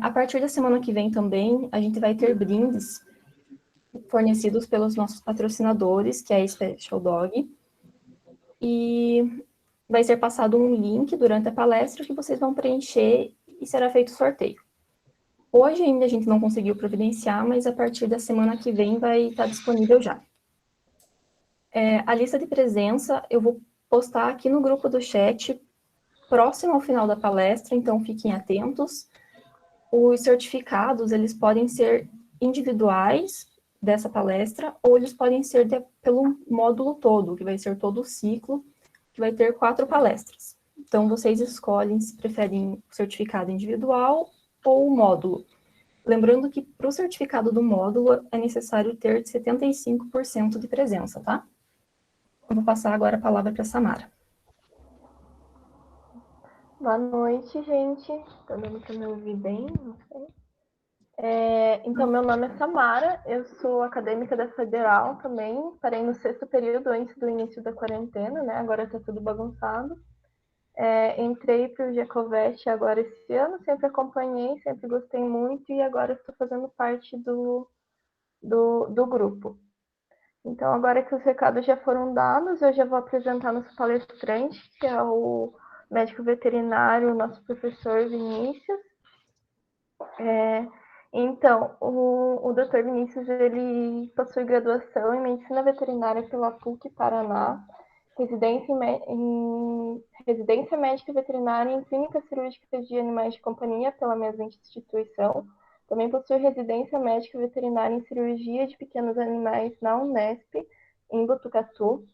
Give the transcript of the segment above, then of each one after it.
A partir da semana que vem também, a gente vai ter brindes fornecidos pelos nossos patrocinadores, que é a Special Dog, e vai ser passado um link durante a palestra que vocês vão preencher e será feito sorteio. Hoje ainda a gente não conseguiu providenciar, mas a partir da semana que vem vai estar disponível já. A lista de presença eu vou postar aqui no grupo do chat, próximo ao final da palestra, então fiquem atentos. Os certificados, eles podem ser individuais dessa palestra, ou eles podem ser pelo módulo todo, que vai ser todo o ciclo, que vai ter 4 palestras. Então, vocês escolhem se preferem o certificado individual ou o módulo. Lembrando que para o certificado do módulo é necessário ter 75% de presença, tá? Eu vou passar agora a palavra para a Samara. Boa noite, gente. Tá dando para me ouvir bem? Não sei. Então, meu nome é Samara, eu sou acadêmica da Federal também, parei no 6º período antes do início da quarentena, né? Agora está tudo bagunçado. Entrei para o Gecovet agora esse ano, sempre acompanhei, sempre gostei muito e agora estou fazendo parte do grupo. Então, agora que os recados já foram dados, eu já vou apresentar nosso palestrante, que é o médico veterinário, nosso professor Vinícius. Então, o Dr. Vinícius, ele possui graduação em Medicina Veterinária pela PUC Paraná, residência médica veterinária em Clínica Cirúrgica de Animais de Companhia pela mesma instituição. Também possui residência médica veterinária em Cirurgia de Pequenos Animais na Unesp, em Botucatu.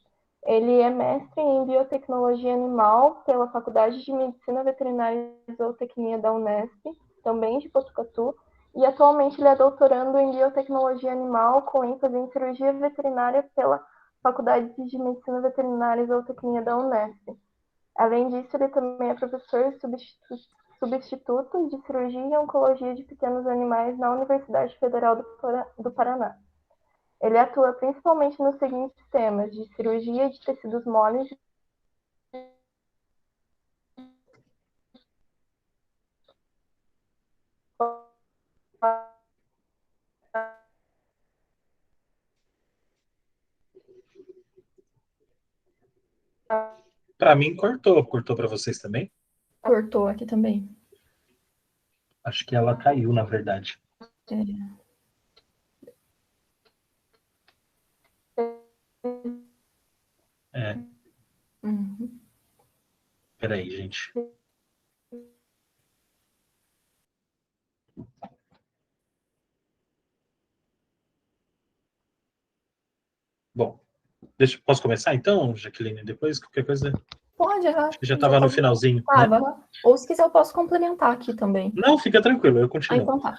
Ele é mestre em Biotecnologia Animal pela Faculdade de Medicina Veterinária e Zootecnia da Unesp, também de Botucatu, e atualmente ele é doutorando em Biotecnologia Animal com ênfase em Cirurgia Veterinária pela Faculdade de Medicina Veterinária e Zootecnia da Unesp. Além disso, ele também é professor substituto de Cirurgia e Oncologia de Pequenos Animais na Universidade Federal do Paraná. Ele atua principalmente nos seguintes temas: de cirurgia de tecidos moles, Para mim, cortou. Cortou para vocês também? Cortou aqui também. Acho que ela caiu, na verdade. Uhum. Peraí, gente. Bom, posso começar então, Jaqueline? Depois, qualquer coisa. Pode, Acho que já estava no finalzinho. Tava. Né? Ou se quiser, eu posso complementar aqui também. Não, fica tranquilo, eu continuo. Então tá.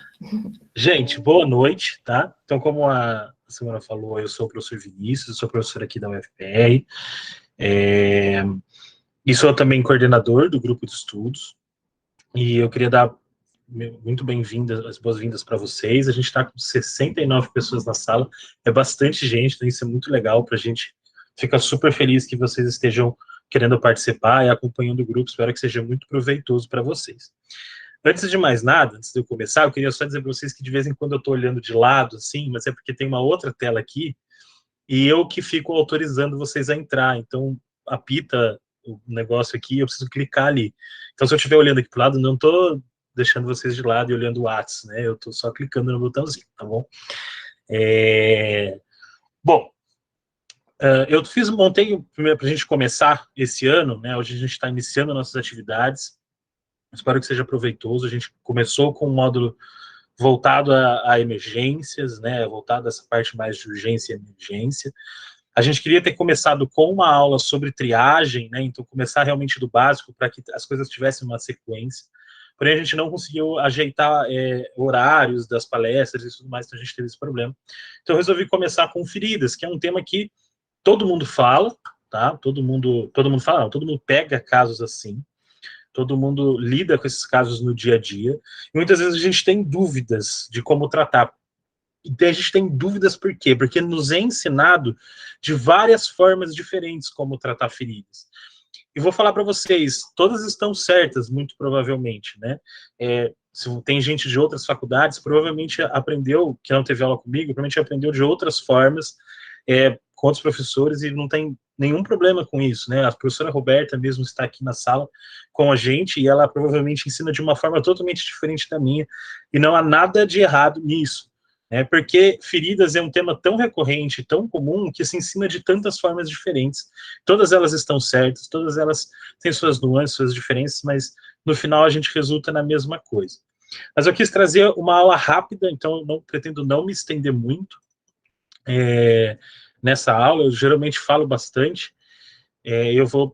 Gente, boa noite, tá? Então, como a Samara falou, eu sou o professor Vinícius, eu sou professor aqui da UFPR. E sou também coordenador do grupo de estudos. E eu queria dar muito bem-vindas, as boas-vindas para vocês. A gente está com 69 pessoas na sala, é bastante gente, então isso é muito legal para a gente. Fica super feliz que vocês estejam querendo participar e acompanhando o grupo. Espero que seja muito proveitoso para vocês. Antes de mais nada, antes de eu começar, eu queria só dizer para vocês que de vez em quando eu estou olhando de lado, assim, mas é porque tem uma outra tela aqui e eu que fico autorizando vocês a entrar. Então, apita o negócio aqui, eu preciso clicar ali. Então, se eu estiver olhando aqui para o lado, não estou deixando vocês de lado e olhando o WhatsApp, né? Eu estou só clicando no botãozinho, tá bom? Bom, eu montei, primeiro, para a gente começar esse ano, né? Hoje a gente está iniciando nossas atividades. Espero que seja proveitoso. A gente começou com um módulo voltado a emergências, né? Voltado a essa parte mais de urgência e emergência. A gente queria ter começado com uma aula sobre triagem, né? Então, começar realmente do básico para que as coisas tivessem uma sequência. Porém, a gente não conseguiu ajeitar horários das palestras e tudo mais, então a gente teve esse problema. Então, eu resolvi começar com feridas, que é um tema que todo mundo fala, tá? Todo mundo fala, não, todo mundo pega casos assim. Todo mundo lida com esses casos no dia a dia. E muitas vezes a gente tem dúvidas de como tratar. E a gente tem dúvidas por quê? Porque nos é ensinado de várias formas diferentes como tratar feridas. E vou falar para vocês, todas estão certas, muito provavelmente, né? se tem gente de outras faculdades, provavelmente aprendeu, que não teve aula comigo, provavelmente aprendeu de outras formas, com outros professores, e não tem nenhum problema com isso, né? A professora Roberta mesmo está aqui na sala com a gente, e ela provavelmente ensina de uma forma totalmente diferente da minha, e não há nada de errado nisso, né? Porque feridas é um tema tão recorrente, tão comum, que se ensina de tantas formas diferentes. Todas elas estão certas, todas elas têm suas nuances, suas diferenças, mas no final a gente resulta na mesma coisa. Mas eu quis trazer uma aula rápida, então eu não pretendo não me estender muito nessa aula. Eu geralmente falo bastante,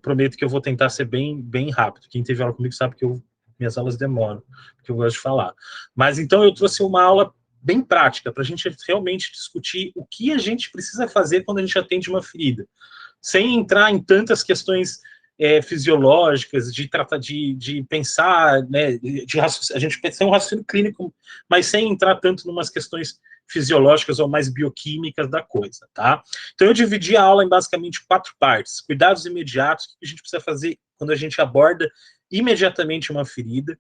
prometo que eu vou tentar ser bem rápido. Quem teve aula comigo sabe que minhas aulas demoram, porque eu gosto de falar. Mas então eu trouxe uma aula bem prática, para a gente realmente discutir o que a gente precisa fazer quando a gente atende uma ferida, sem entrar em tantas questões fisiológicas, de tratar, de pensar, né, a gente tem um raciocínio clínico, mas sem entrar tanto em umas questões fisiológicas ou mais bioquímicas da coisa, tá? Então eu dividi a aula em basicamente 4 partes. Cuidados imediatos, o que a gente precisa fazer quando a gente aborda imediatamente uma ferida.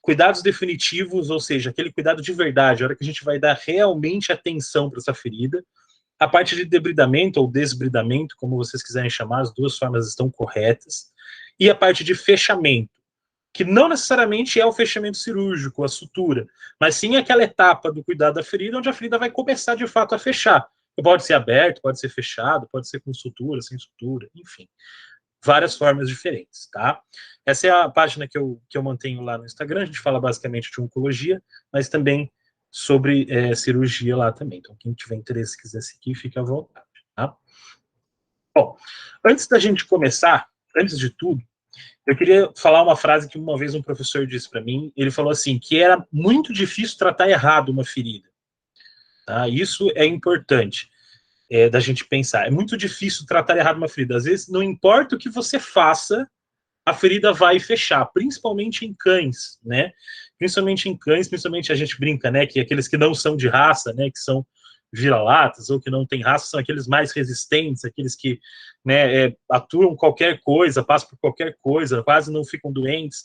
Cuidados definitivos, ou seja, aquele cuidado de verdade, a hora que a gente vai dar realmente atenção para essa ferida. A parte de debridamento ou desbridamento, como vocês quiserem chamar, as duas formas estão corretas. E a parte de fechamento, que não necessariamente é o fechamento cirúrgico, a sutura, mas sim aquela etapa do cuidado da ferida, onde a ferida vai começar de fato a fechar. Pode ser aberto, pode ser fechado, pode ser com sutura, sem sutura, enfim. Várias formas diferentes, tá? Essa é a página que eu mantenho lá no Instagram. A gente fala basicamente de oncologia, mas também sobre cirurgia lá também. Então, quem tiver interesse, quiser seguir, fique à vontade, tá? Bom, antes da gente começar, antes de tudo, eu queria falar uma frase que uma vez um professor disse para mim. Ele falou assim, que era muito difícil tratar errado uma ferida. Tá? Isso é importante da gente pensar. É muito difícil tratar errado uma ferida. Às vezes, não importa o que você faça, a ferida vai fechar, principalmente em cães, né? Principalmente em cães, principalmente a gente brinca, né, que aqueles que não são de raça, né, que são vira-latas ou que não têm raça, são aqueles mais resistentes, aqueles que, né, atuam qualquer coisa, passam por qualquer coisa, quase não ficam doentes,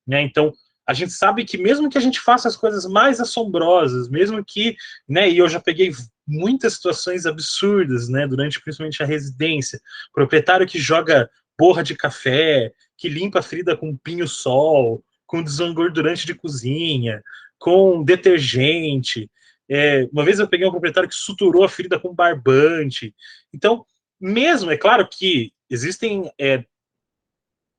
né? Então, a gente sabe que mesmo que a gente faça as coisas mais assombrosas, mesmo que, né, e eu já peguei muitas situações absurdas, né, durante principalmente a residência, proprietário que joga borra de café, que limpa a ferida com pinho-sol, com desengordurante de cozinha, com detergente. Uma vez eu peguei um proprietário que suturou a ferida com barbante. Então, mesmo, é claro que existem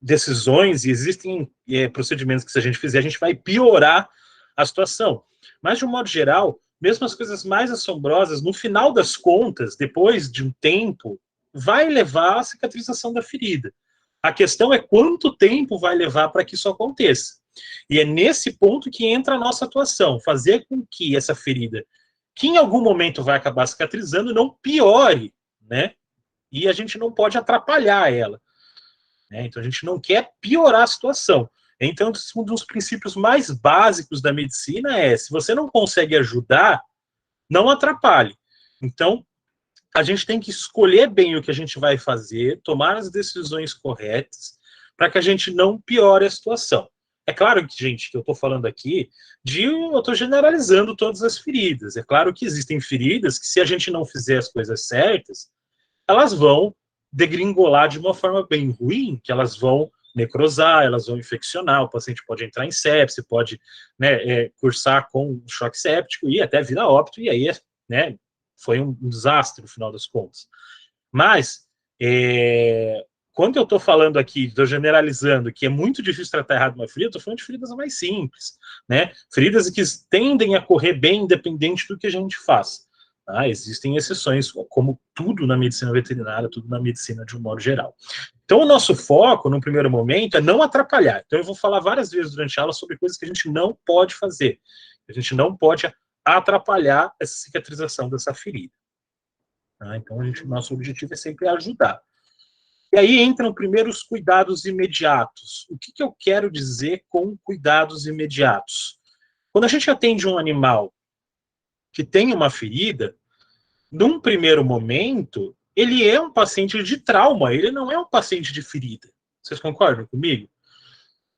decisões e existem procedimentos que, se a gente fizer, a gente vai piorar a situação. Mas, de um modo geral, mesmo as coisas mais assombrosas, no final das contas, depois de um tempo, vai levar à cicatrização da ferida. A questão é quanto tempo vai levar para que isso aconteça. E é nesse ponto que entra a nossa atuação, fazer com que essa ferida, que em algum momento vai acabar cicatrizando, não piore, né? E a gente não pode atrapalhar ela. Né? Então a gente não quer piorar a situação. Então, um dos princípios mais básicos da medicina é, se você não consegue ajudar, não atrapalhe. Então, a gente tem que escolher bem o que a gente vai fazer, tomar as decisões corretas, para que a gente não piore a situação. É claro que, gente, que eu estou falando aqui, eu estou generalizando todas as feridas. É claro que existem feridas que, se a gente não fizer as coisas certas, elas vão degringolar de uma forma bem ruim, que elas vão necrosar, elas vão infeccionar, o paciente pode entrar em sepse, pode, né, cursar com choque séptico e até vir a óbito, e aí, né, foi um desastre no final das contas. Mas, quando eu estou falando aqui, estou generalizando, que é muito difícil tratar errado uma ferida, estou falando de feridas mais simples, né? Feridas que tendem a correr bem independente do que a gente faz. Tá? Existem exceções, como tudo na medicina veterinária, tudo na medicina de um modo geral. Então, o nosso foco, no primeiro momento, é não atrapalhar. Então, eu vou falar várias vezes durante a aula sobre coisas que a gente não pode fazer. A gente não pode atrapalhar essa cicatrização dessa ferida. Tá? Então, nosso objetivo é sempre ajudar. E aí entram primeiro os cuidados imediatos. O que eu quero dizer com cuidados imediatos? Quando a gente atende um animal que tem uma ferida, num primeiro momento, ele é um paciente de trauma, ele não é um paciente de ferida. Vocês concordam comigo?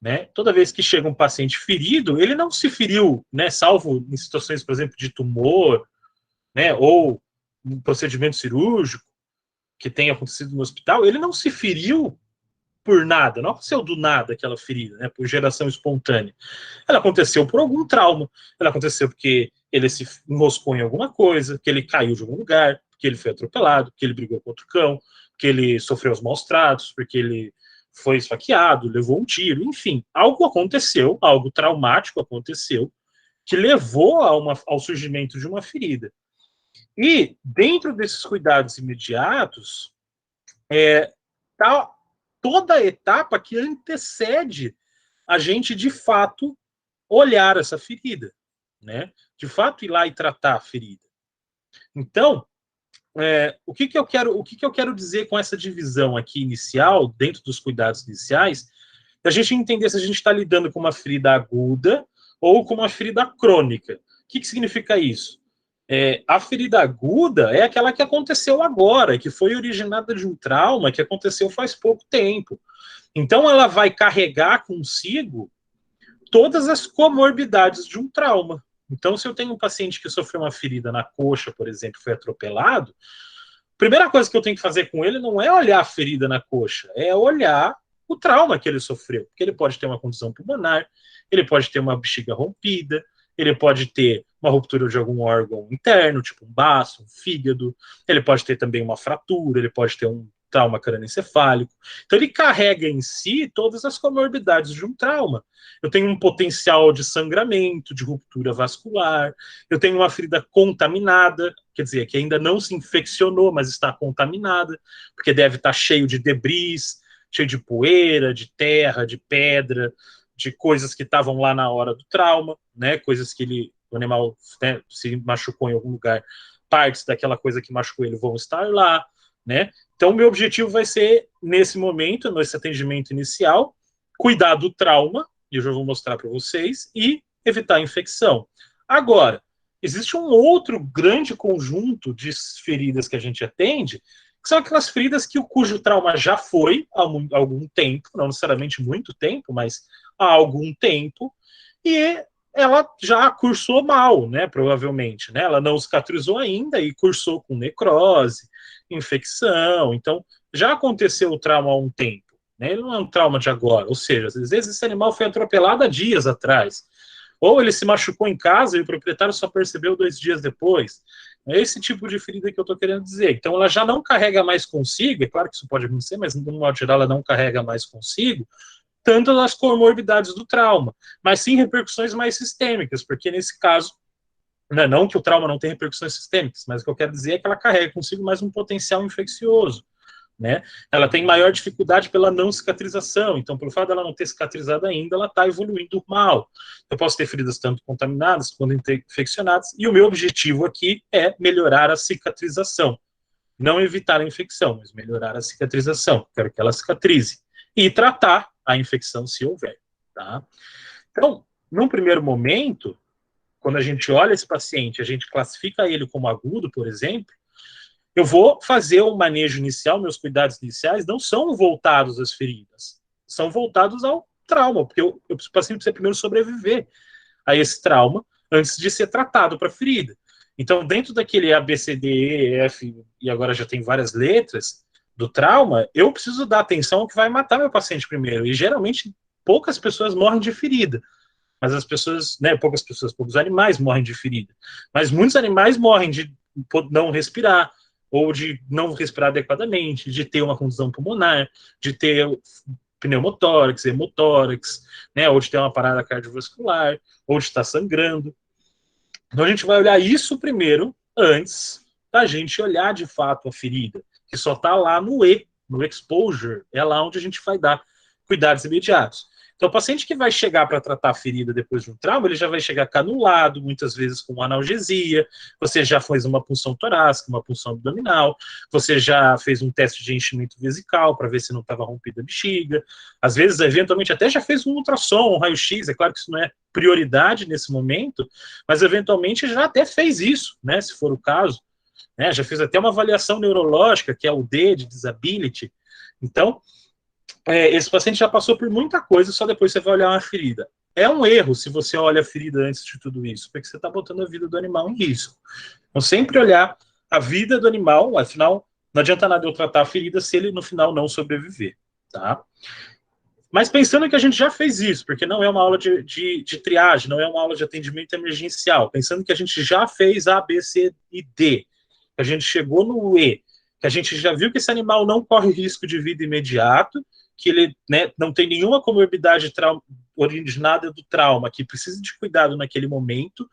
né? Toda vez que chega um paciente ferido, ele não se feriu, né? Salvo em situações, por exemplo, de tumor, né? Ou um procedimento cirúrgico que tenha acontecido no hospital, ele não se feriu por nada, não aconteceu do nada aquela ferida, né? Por geração espontânea. Ela aconteceu por algum trauma, ela aconteceu porque ele se enroscou em alguma coisa, que ele caiu de algum lugar, que ele foi atropelado, que ele brigou com outro cão, que ele sofreu os maus tratos, porque ele foi esfaqueado, levou um tiro, enfim, algo aconteceu, algo traumático aconteceu, que levou ao surgimento de uma ferida. E dentro desses cuidados imediatos, tá toda a etapa que antecede a gente, de fato, olhar essa ferida, né? De fato, ir lá e tratar a ferida. Então, o que eu quero dizer com essa divisão aqui inicial, dentro dos cuidados iniciais, é a gente entender se a gente está lidando com uma ferida aguda ou com uma ferida crônica. O que significa isso? A ferida aguda é aquela que aconteceu agora, que foi originada de um trauma que aconteceu faz pouco tempo. Então, ela vai carregar consigo todas as comorbidades de um trauma. Então, se eu tenho um paciente que sofreu uma ferida na coxa, por exemplo, foi atropelado, a primeira coisa que eu tenho que fazer com ele não é olhar a ferida na coxa, é olhar o trauma que ele sofreu. Porque ele pode ter uma contusão pulmonar, ele pode ter uma bexiga rompida, ele pode ter uma ruptura de algum órgão interno, tipo um baço, um fígado, ele pode ter também uma fratura, ele pode ter um trauma crânioencefálico. Então ele carrega em si todas as comorbidades de um trauma. Eu tenho um potencial de sangramento, de ruptura vascular, eu tenho uma ferida contaminada, quer dizer, que ainda não se infeccionou, mas está contaminada, porque deve estar cheio de debris, cheio de poeira, de terra, de pedra, de coisas que estavam lá na hora do trauma, né? Coisas que o animal, né, se machucou em algum lugar, partes daquela coisa que machucou ele vão estar lá, né? Então, o meu objetivo vai ser, nesse momento, nesse atendimento inicial, cuidar do trauma, e eu já vou mostrar para vocês, e evitar a infecção. Agora, existe um outro grande conjunto de feridas que a gente atende, que são aquelas feridas cujo trauma já foi há algum tempo, não necessariamente muito tempo, mas há algum tempo, e ela já cursou mal, né, provavelmente, né? Ela não cicatrizou ainda e cursou com necrose, infecção. Então, já aconteceu o trauma há um tempo, né? Ele não é um trauma de agora. Ou seja, às vezes esse animal foi atropelado há dias atrás. Ou ele se machucou em casa e o proprietário só percebeu 2 dias depois. É esse tipo de ferida que eu estou querendo dizer. Então, ela já não carrega mais consigo, é claro que isso pode acontecer, mas, no modo geral, ela não carrega mais consigo tanto as comorbidades do trauma, mas sim repercussões mais sistêmicas, porque nesse caso, não que o trauma não tenha repercussões sistêmicas, mas o que eu quero dizer é que ela carrega consigo mais um potencial infeccioso, né? Ela tem maior dificuldade pela não cicatrização, então pelo fato dela não ter cicatrizado ainda, ela está evoluindo mal. Eu posso ter feridas tanto contaminadas quanto infeccionadas, e o meu objetivo aqui é melhorar a cicatrização, não evitar a infecção, mas melhorar a cicatrização. Quero que ela cicatrize e tratar a infecção se houver, tá? Então, num primeiro momento, quando a gente olha esse paciente, a gente classifica ele como agudo, por exemplo, eu vou fazer o manejo inicial, meus cuidados iniciais não são voltados às feridas, são voltados ao trauma, porque o paciente precisa primeiro sobreviver a esse trauma antes de ser tratado para a ferida. Então, dentro daquele A, B, C, D, E, F, e agora já tem várias letras do trauma, eu preciso dar atenção ao que vai matar meu paciente primeiro. E geralmente poucas pessoas morrem de ferida. Mas as pessoas, né, poucos animais morrem de ferida. Mas muitos animais morrem de não respirar, ou de não respirar adequadamente, de ter uma contusão pulmonar, de ter pneumotórax, hemotórax, né, ou de ter uma parada cardiovascular, ou de estar sangrando. Então a gente vai olhar isso primeiro, antes da gente olhar de fato a ferida, que só está lá no E, no exposure, é lá onde a gente vai dar cuidados imediatos. Então, o paciente que vai chegar para tratar a ferida depois de um trauma, ele já vai chegar canulado, muitas vezes com analgesia, você já fez uma punção torácica, uma punção abdominal, você já fez um teste de enchimento vesical para ver se não estava rompida a bexiga, às vezes, eventualmente, até já fez um ultrassom, um raio-x, é claro que isso não é prioridade nesse momento, mas eventualmente já até fez isso, né, se for o caso, né, já fez até uma avaliação neurológica, que é o D de disability. Então, esse paciente já passou por muita coisa, só depois você vai olhar uma ferida. É um erro se você olha a ferida antes de tudo isso, porque você está botando a vida do animal em risco. Então, sempre olhar a vida do animal, afinal, não adianta nada eu tratar a ferida se ele, no final, não sobreviver, tá? Mas pensando que a gente já fez isso, porque não é uma aula de triagem, não é uma aula de atendimento emergencial, pensando que a gente já fez A, B, C e D, que a gente chegou no E, que a gente já viu que esse animal não corre risco de vida imediato, que ele, né, não tem nenhuma comorbidade originada do trauma, que precisa de cuidado naquele momento,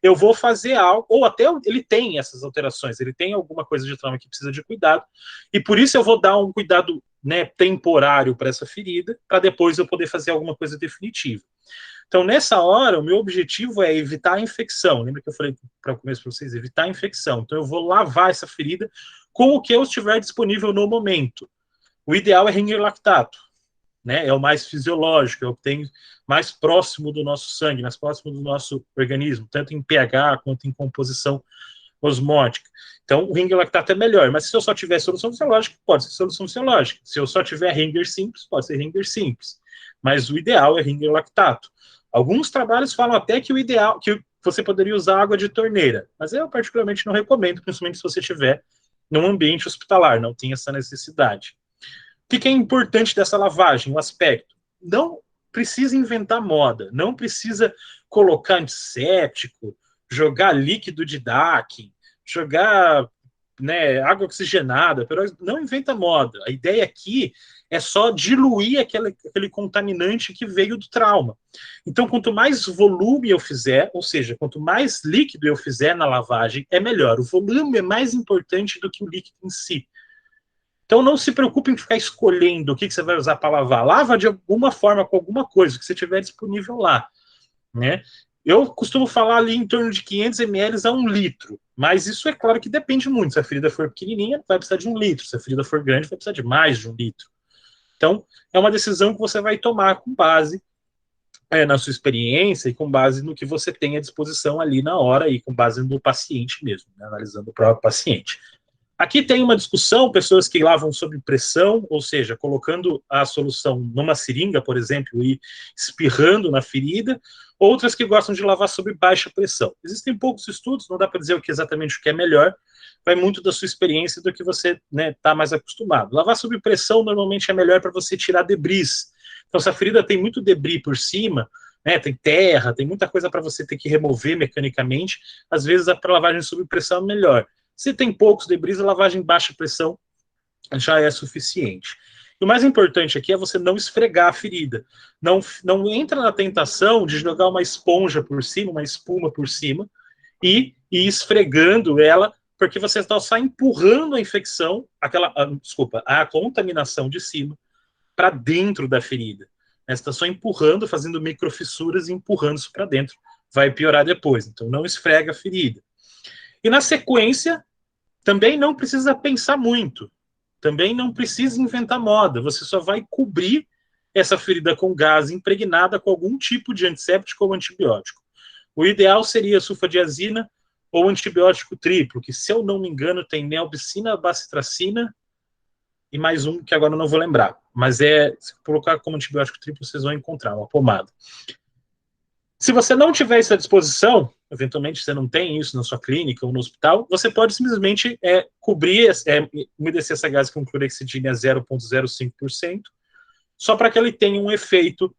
eu vou fazer algo, ou até ele tem essas alterações, ele tem alguma coisa de trauma que precisa de cuidado, e por isso eu vou dar um cuidado, né, temporário para essa ferida, para depois eu poder fazer alguma coisa definitiva. Então, nessa hora, o meu objetivo é evitar a infecção. Lembra que eu falei para o começo para vocês? Evitar a infecção. Então, eu vou lavar essa ferida com o que eu estiver disponível no momento. O ideal é ringer lactato, né? É o mais fisiológico, é o que tem mais próximo do nosso sangue, mais próximo do nosso organismo, tanto em pH quanto em composição osmótica. Então, o ringer lactato é melhor, mas se eu só tiver solução fisiológica, pode ser solução fisiológica. Se eu só tiver ringer simples, pode ser ringer simples. Mas o ideal é ringer lactato. Alguns trabalhos falam até que o ideal, que você poderia usar água de torneira, mas eu particularmente não recomendo, principalmente se você estiver num ambiente hospitalar, não tem essa necessidade. O que é importante dessa lavagem? O aspecto. Não precisa inventar moda, não precisa colocar antisséptico, jogar líquido de DAC, jogar, né, água oxigenada, não inventa moda. A ideia aqui é só diluir aquele contaminante que veio do trauma. Então, quanto mais volume eu fizer, ou seja, quanto mais líquido eu fizer na lavagem, é melhor. O volume é mais importante do que o líquido em si. Então, não se preocupe em ficar escolhendo o que você vai usar para lavar. Lava de alguma forma, com alguma coisa que você tiver disponível lá, né? Eu costumo falar ali em torno de 500 ml a 1 litro, mas isso é claro que depende muito. Se a ferida for pequenininha, vai precisar de 1 litro. Se a ferida for grande, vai precisar de mais de 1 litro. Então, é uma decisão que você vai tomar com base na sua experiência e com base no que você tem à disposição ali na hora e com base no paciente mesmo, né? Analisando o próprio paciente. Aqui tem uma discussão, pessoas que lavam sob pressão, ou seja, colocando a solução numa seringa, por exemplo, e espirrando na ferida, outras que gostam de lavar sob baixa pressão. Existem poucos estudos, não dá para dizer exatamente o que é melhor, vai muito da sua experiência e do que você está mais acostumado. Lavar sob pressão normalmente é melhor para você tirar debris. Então, se a ferida tem muito debris por cima, né, tem terra, tem muita coisa para você ter que remover mecanicamente, às vezes a lavagem sob pressão é melhor. Se tem poucos debris, a lavagem em baixa pressão já é suficiente. E o mais importante aqui é você não esfregar a ferida. Não entra na tentação de jogar uma esponja por cima, uma espuma por cima, e ir esfregando ela, porque você está só empurrando a infecção, a contaminação de cima, para dentro da ferida. Você está só empurrando, fazendo microfissuras e empurrando isso para dentro. Vai piorar depois. Então, não esfrega a ferida. E na sequência, também não precisa pensar muito, também não precisa inventar moda, você só vai cobrir essa ferida com gás impregnada com algum tipo de antisséptico ou antibiótico. O ideal seria sulfadiazina ou antibiótico triplo, que se eu não me engano tem neobicina, bacitracina e mais um que agora eu não vou lembrar, mas se colocar como antibiótico triplo vocês vão encontrar uma pomada. Se você não tiver isso à disposição, eventualmente você não tem isso na sua clínica ou no hospital, você pode simplesmente cobrir, umedecer essa gase com clorexidina a 0,05%, só para que ele tenha um efeito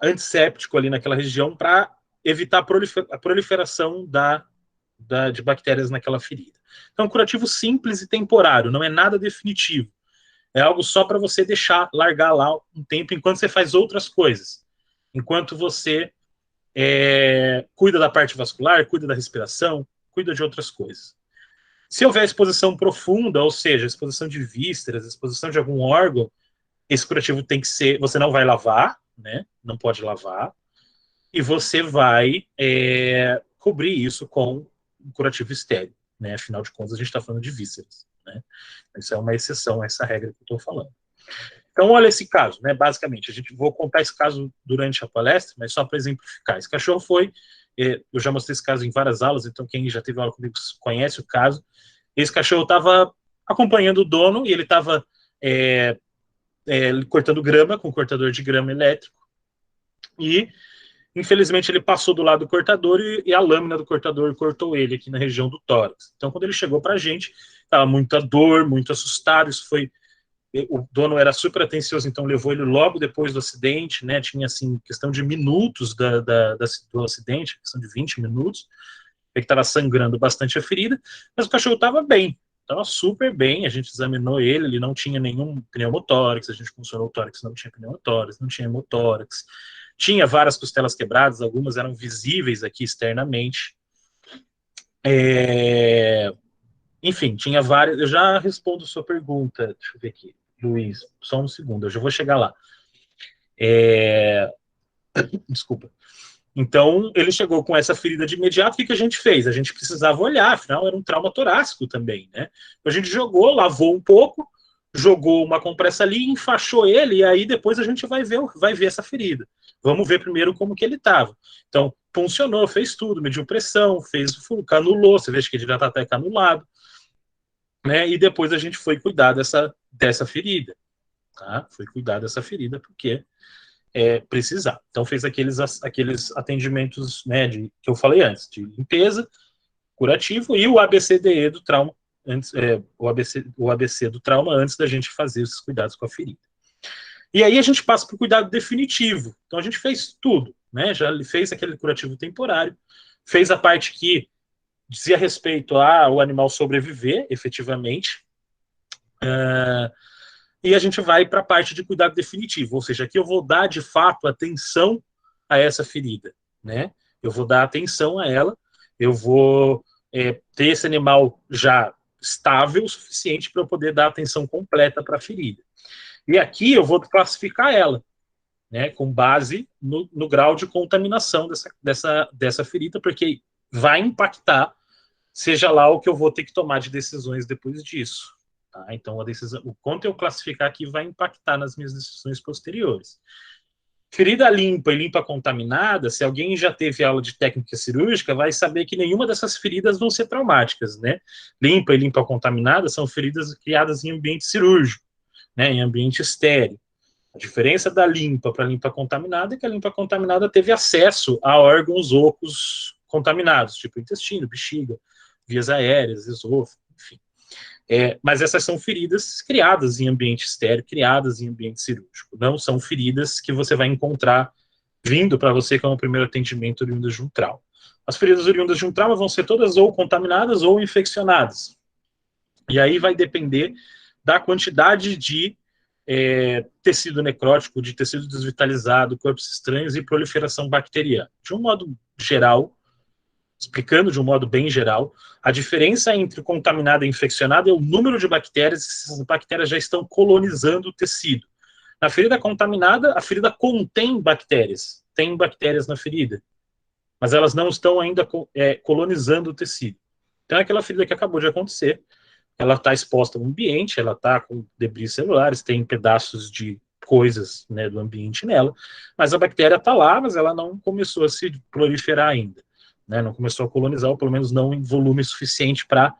antisséptico ali naquela região para evitar a proliferação de bactérias naquela ferida. Então, um curativo simples e temporário, não é nada definitivo. É algo só para você largar lá um tempo enquanto você faz outras coisas. Enquanto você cuida da parte vascular, cuida da respiração, cuida de outras coisas. Se houver exposição profunda, ou seja, exposição de vísceras, exposição de algum órgão, esse curativo tem que ser, você não vai lavar, né? Não pode lavar, e você vai cobrir isso com um curativo estéril, né? Afinal de contas, a gente está falando de vísceras, né? Isso é uma exceção a essa regra que eu estou falando. Então, olha esse caso, né? Basicamente, vou contar esse caso durante a palestra, mas só para exemplificar. Esse cachorro eu já mostrei esse caso em várias aulas, então quem já teve aula comigo conhece o caso. Esse cachorro estava acompanhando o dono e ele estava cortando grama com cortador de grama elétrico, e infelizmente ele passou do lado do cortador e a lâmina do cortador cortou ele aqui na região do tórax. Então quando ele chegou para a gente, estava muita dor, muito assustado, o dono era super atencioso, então levou ele logo depois do acidente, né, tinha assim, questão de minutos do acidente, questão de 20 minutos, ele estava sangrando bastante a ferida, mas o cachorro estava bem, estava super bem, a gente examinou ele não tinha nenhum pneumotórax, a gente funcionou o tórax, não tinha pneumotórax, não tinha hemotórax, tinha várias costelas quebradas, algumas eram visíveis aqui externamente, enfim, tinha várias, eu já respondo sua pergunta, deixa eu ver aqui, Luiz, só um segundo, eu já vou chegar lá. Desculpa. Então, ele chegou com essa ferida de imediato, o que a gente fez? A gente precisava olhar, afinal era um trauma torácico também, né? A gente jogou, lavou um pouco, jogou uma compressa ali, enfaixou ele, e aí depois a gente vai ver essa ferida. Vamos ver primeiro como que ele estava. Então, funcionou, fez tudo, mediu pressão, canulou, você vê que ele já está até canulado, né? E depois a gente foi cuidar dessa ferida, tá? Foi cuidar dessa ferida porque precisar. Então fez aqueles atendimentos, né, que eu falei antes, de limpeza, curativo e o ABCDE do trauma, o ABC do trauma antes da gente fazer esses cuidados com a ferida. E aí a gente passa para o cuidado definitivo. Então a gente fez tudo, né? Já fez aquele curativo temporário, fez a parte que dizia respeito ao animal sobreviver, efetivamente, e a gente vai para a parte de cuidado definitivo, ou seja, aqui eu vou dar de fato atenção a essa ferida, né? Eu vou dar atenção a ela, eu vou ter esse animal já estável o suficiente para eu poder dar atenção completa para a ferida. E aqui eu vou classificar ela, né, com base no grau de contaminação dessa ferida, porque vai impactar, seja lá o que eu vou ter que tomar de decisões depois disso. Tá? Então, o quanto eu classificar aqui vai impactar nas minhas decisões posteriores. Ferida limpa e limpa contaminada, se alguém já teve aula de técnica cirúrgica, vai saber que nenhuma dessas feridas vão ser traumáticas, né? Limpa e limpa contaminada são feridas criadas em ambiente cirúrgico, né? Em ambiente estéril. A diferença da limpa para limpa contaminada é que a limpa contaminada teve acesso a órgãos ocos contaminados, tipo intestino, bexiga, vias aéreas, esôfago, enfim. Mas essas são feridas criadas em ambiente estéril, criadas em ambiente cirúrgico. Não são feridas que você vai encontrar vindo para você como primeiro atendimento oriundas de um trauma. As feridas oriundas de um trauma vão ser todas ou contaminadas ou infeccionadas. E aí vai depender da quantidade de tecido necrótico, de tecido desvitalizado, corpos estranhos e proliferação bacteriana. De um modo geral, explicando de um modo bem geral, a diferença entre contaminada e infeccionada é o número de bactérias, se essas bactérias já estão colonizando o tecido. Na ferida contaminada, a ferida contém bactérias, tem bactérias na ferida, mas elas não estão ainda colonizando o tecido. Então é aquela ferida que acabou de acontecer, ela está exposta ao ambiente, ela está com debris celulares, tem pedaços de coisas, né, do ambiente nela, mas a bactéria está lá, mas ela não começou a se proliferar ainda. Né, não começou a colonizar, ou pelo menos não em volume suficiente para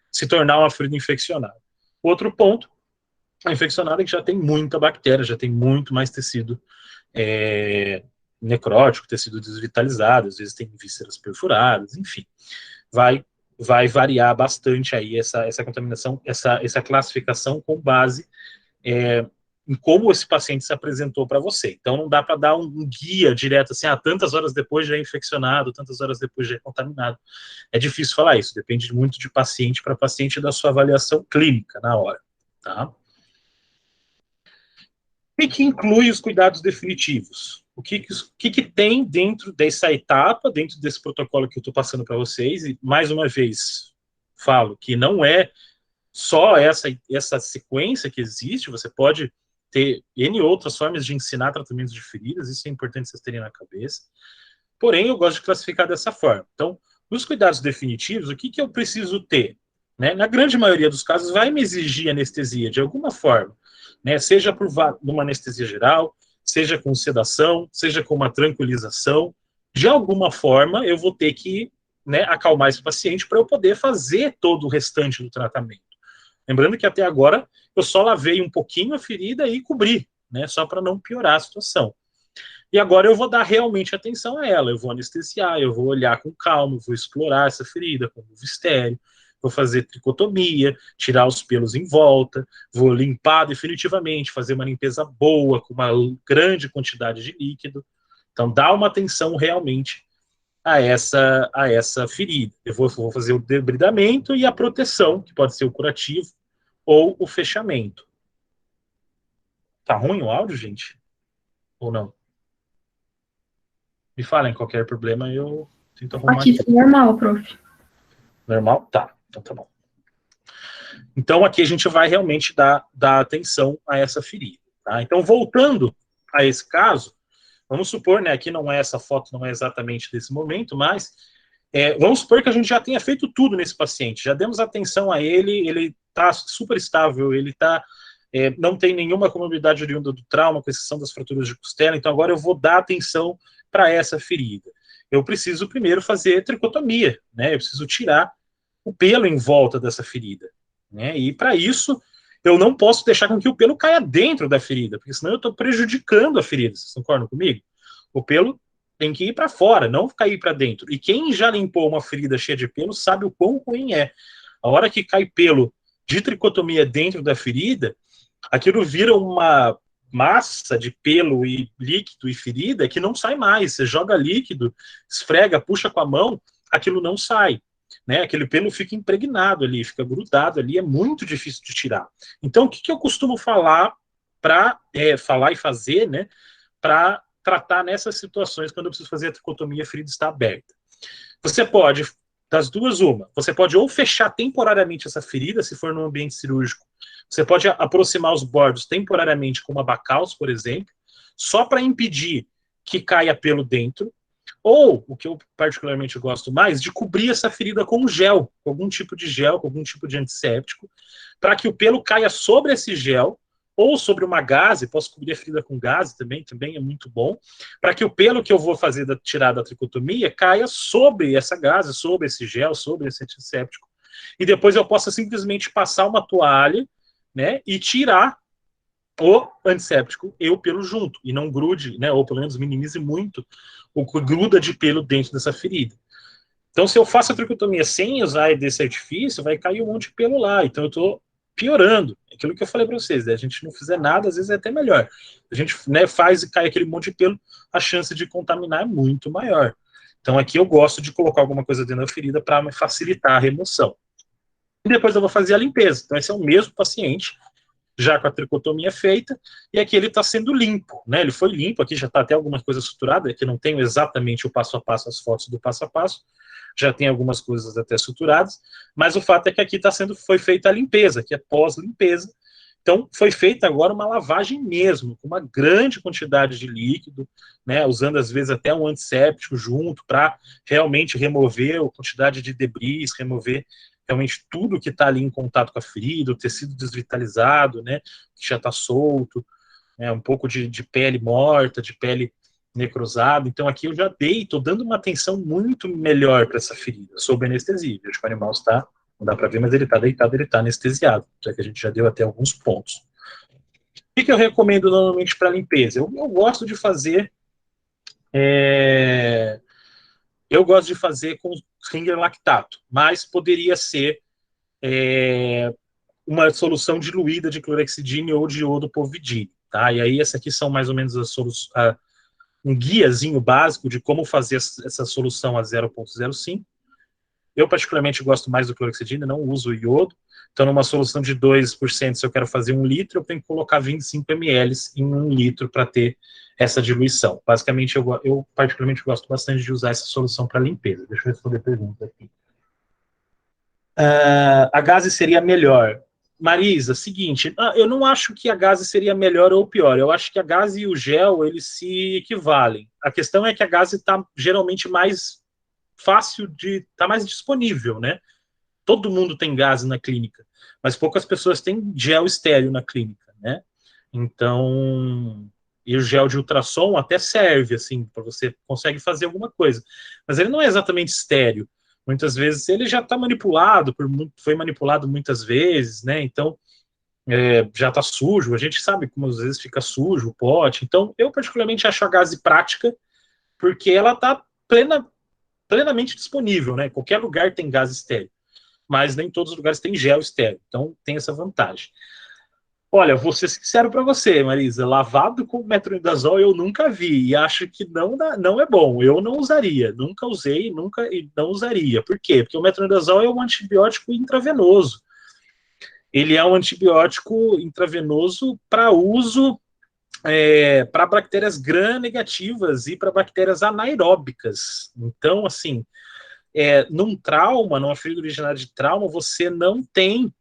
se tornar uma ferida infeccionada. Outro ponto, a infeccionada que já tem muita bactéria, já tem muito mais tecido necrótico, tecido desvitalizado, às vezes tem vísceras perfuradas, enfim. Vai variar bastante aí essa contaminação, essa classificação com base em como esse paciente se apresentou para você. Então, não dá para dar um guia direto assim, tantas horas depois já é infeccionado, tantas horas depois já é contaminado. É difícil falar isso, depende muito de paciente para paciente da sua avaliação clínica na hora. Tá? O que inclui os cuidados definitivos? O que tem dentro dessa etapa, dentro desse protocolo que eu estou passando para vocês? E, mais uma vez, falo que não é só essa sequência que existe, você pode ter N outras formas de ensinar tratamentos de feridas, isso é importante vocês terem na cabeça. Porém, eu gosto de classificar dessa forma. Então, nos cuidados definitivos, o que eu preciso ter? Né? Na grande maioria dos casos, vai me exigir anestesia de alguma forma, né? Seja por uma anestesia geral, seja com sedação, seja com uma tranquilização. De alguma forma, eu vou ter que, né, acalmar esse paciente para eu poder fazer todo o restante do tratamento. Lembrando que até agora eu só lavei um pouquinho a ferida e cobri, né, só para não piorar a situação. E agora eu vou dar realmente atenção a ela, eu vou anestesiar, eu vou olhar com calma, vou explorar essa ferida com luva estéreo, vou fazer tricotomia, tirar os pelos em volta, vou limpar definitivamente, fazer uma limpeza boa, com uma grande quantidade de líquido. Então, dá uma atenção realmente a essa ferida. Eu vou fazer o debridamento e a proteção, que pode ser o curativo ou o fechamento. Tá ruim o áudio, gente? Ou não? Me falem, qualquer problema eu tento arrumar Aqui tá normal, prof. Normal? Tá, então tá bom. Então aqui a gente vai realmente dar atenção a essa ferida. Tá? Então voltando a esse caso, vamos supor, né, aqui não é essa foto, não é exatamente desse momento, mas vamos supor que a gente já tenha feito tudo nesse paciente, já demos atenção a ele, ele está super estável, ele não tem nenhuma comorbidade oriunda do trauma, com exceção das fraturas de costela, então agora eu vou dar atenção para essa ferida. Eu preciso primeiro fazer tricotomia, né? Eu preciso tirar o pelo em volta dessa ferida, né? E para isso eu não posso deixar com que o pelo caia dentro da ferida, porque senão eu estou prejudicando a ferida. Vocês concordam comigo? O pelo tem que ir para fora, não cair para dentro. E quem já limpou uma ferida cheia de pelo sabe o quão ruim é. A hora que cai pelo de tricotomia dentro da ferida, aquilo vira uma massa de pelo e líquido e ferida que não sai mais. Você joga líquido, esfrega, puxa com a mão, aquilo não sai. Né? Aquele pelo fica impregnado ali, fica grudado ali, é muito difícil de tirar. Então, o que eu costumo falar para falar e fazer, né, para tratar nessas situações quando eu preciso fazer a tricotomia, a ferida está aberta? Você pode, das duas, uma, você pode ou fechar temporariamente essa ferida, se for num ambiente cirúrgico, você pode aproximar os bordos temporariamente com uma bacaus, por exemplo, só para impedir que caia pelo dentro, ou, o que eu particularmente gosto mais, de cobrir essa ferida com gel, com algum tipo de gel, com algum tipo de antisséptico, para que o pelo caia sobre esse gel, ou sobre uma gaze, posso cobrir a ferida com gaze também é muito bom, para que o pelo que eu vou fazer tirar da tricotomia caia sobre essa gaze, sobre esse gel, sobre esse antisséptico, e depois eu possa simplesmente passar uma toalha, né, e tirar o antisséptico e o pelo junto, e não grude, né, ou pelo menos minimize muito o que gruda de pelo dentro dessa ferida. Então, se eu faço a tricotomia sem usar desse artifício, vai cair um monte de pelo lá, então eu estou piorando. Aquilo que eu falei para vocês, né? A gente não fizer nada, às vezes é até melhor. A gente, né, faz e cai aquele monte de pelo, a chance de contaminar é muito maior. Então, aqui eu gosto de colocar alguma coisa dentro da ferida para me facilitar a remoção. E depois eu vou fazer a limpeza. Então, esse é o mesmo paciente, já com a tricotomia feita, e aqui ele está sendo limpo, né? Ele foi limpo, aqui já está até alguma coisa suturada, aqui não tenho exatamente o passo a passo, as fotos do passo a passo, já tem algumas coisas até suturadas, mas o fato é que aqui foi feita a limpeza, que é pós-limpeza. Então, foi feita agora uma lavagem mesmo, com uma grande quantidade de líquido, né, usando às vezes até um antisséptico junto, para realmente remover a quantidade de debris, remover realmente tudo que está ali em contato com a ferida, o tecido desvitalizado, né, que já está solto, né, um pouco de pele morta, de pele necrosada. Então aqui eu já estou dando uma atenção muito melhor para essa ferida, sob anestesia. Veja que o animal está, não dá para ver, mas ele está deitado, ele está anestesiado, já que a gente já deu até alguns pontos. O que eu recomendo normalmente para limpeza? Eu gosto de fazer com Ringer lactato, mas poderia ser uma solução diluída de clorexidine ou de iodopovidine, tá? E aí essa aqui são mais ou menos um guiazinho básico de como fazer essa solução a 0,05. Eu particularmente gosto mais do clorexidine, não uso o iodo. Então, numa solução de 2%, se eu quero fazer 1 litro, eu tenho que colocar 25 ml em 1 litro para ter essa diluição. Basicamente, eu particularmente gosto bastante de usar essa solução para limpeza. Deixa eu responder a pergunta aqui. A gaze seria melhor. Marisa, seguinte, eu não acho que a gaze seria melhor ou pior. Eu acho que a gaze e o gel, eles se equivalem. A questão é que a gaze está geralmente mais fácil está mais disponível, né? Todo mundo tem gaze na clínica, mas poucas pessoas têm gel estéreo na clínica, né? Então, e o gel de ultrassom até serve, assim, para você consegue fazer alguma coisa. Mas ele não é exatamente estéreo, muitas vezes ele já está manipulado, foi manipulado muitas vezes, né? Então, já está sujo, a gente sabe como às vezes fica sujo o pote. Então, eu particularmente acho a Gaze prática, porque ela está plenamente disponível, né? Qualquer lugar tem gás estéreo, mas nem todos os lugares tem gel estéreo, então tem essa vantagem. Olha, vou ser sincero para você, Marisa, lavado com metronidazol eu nunca vi, e acho que não é bom, eu não usaria, nunca usei, nunca e não usaria. Por quê? Porque o metronidazol é um antibiótico intravenoso. Ele é um antibiótico intravenoso para uso para bactérias gram-negativas e para bactérias anaeróbicas. Então, assim, num trauma, numa ferida originária de trauma, você não tem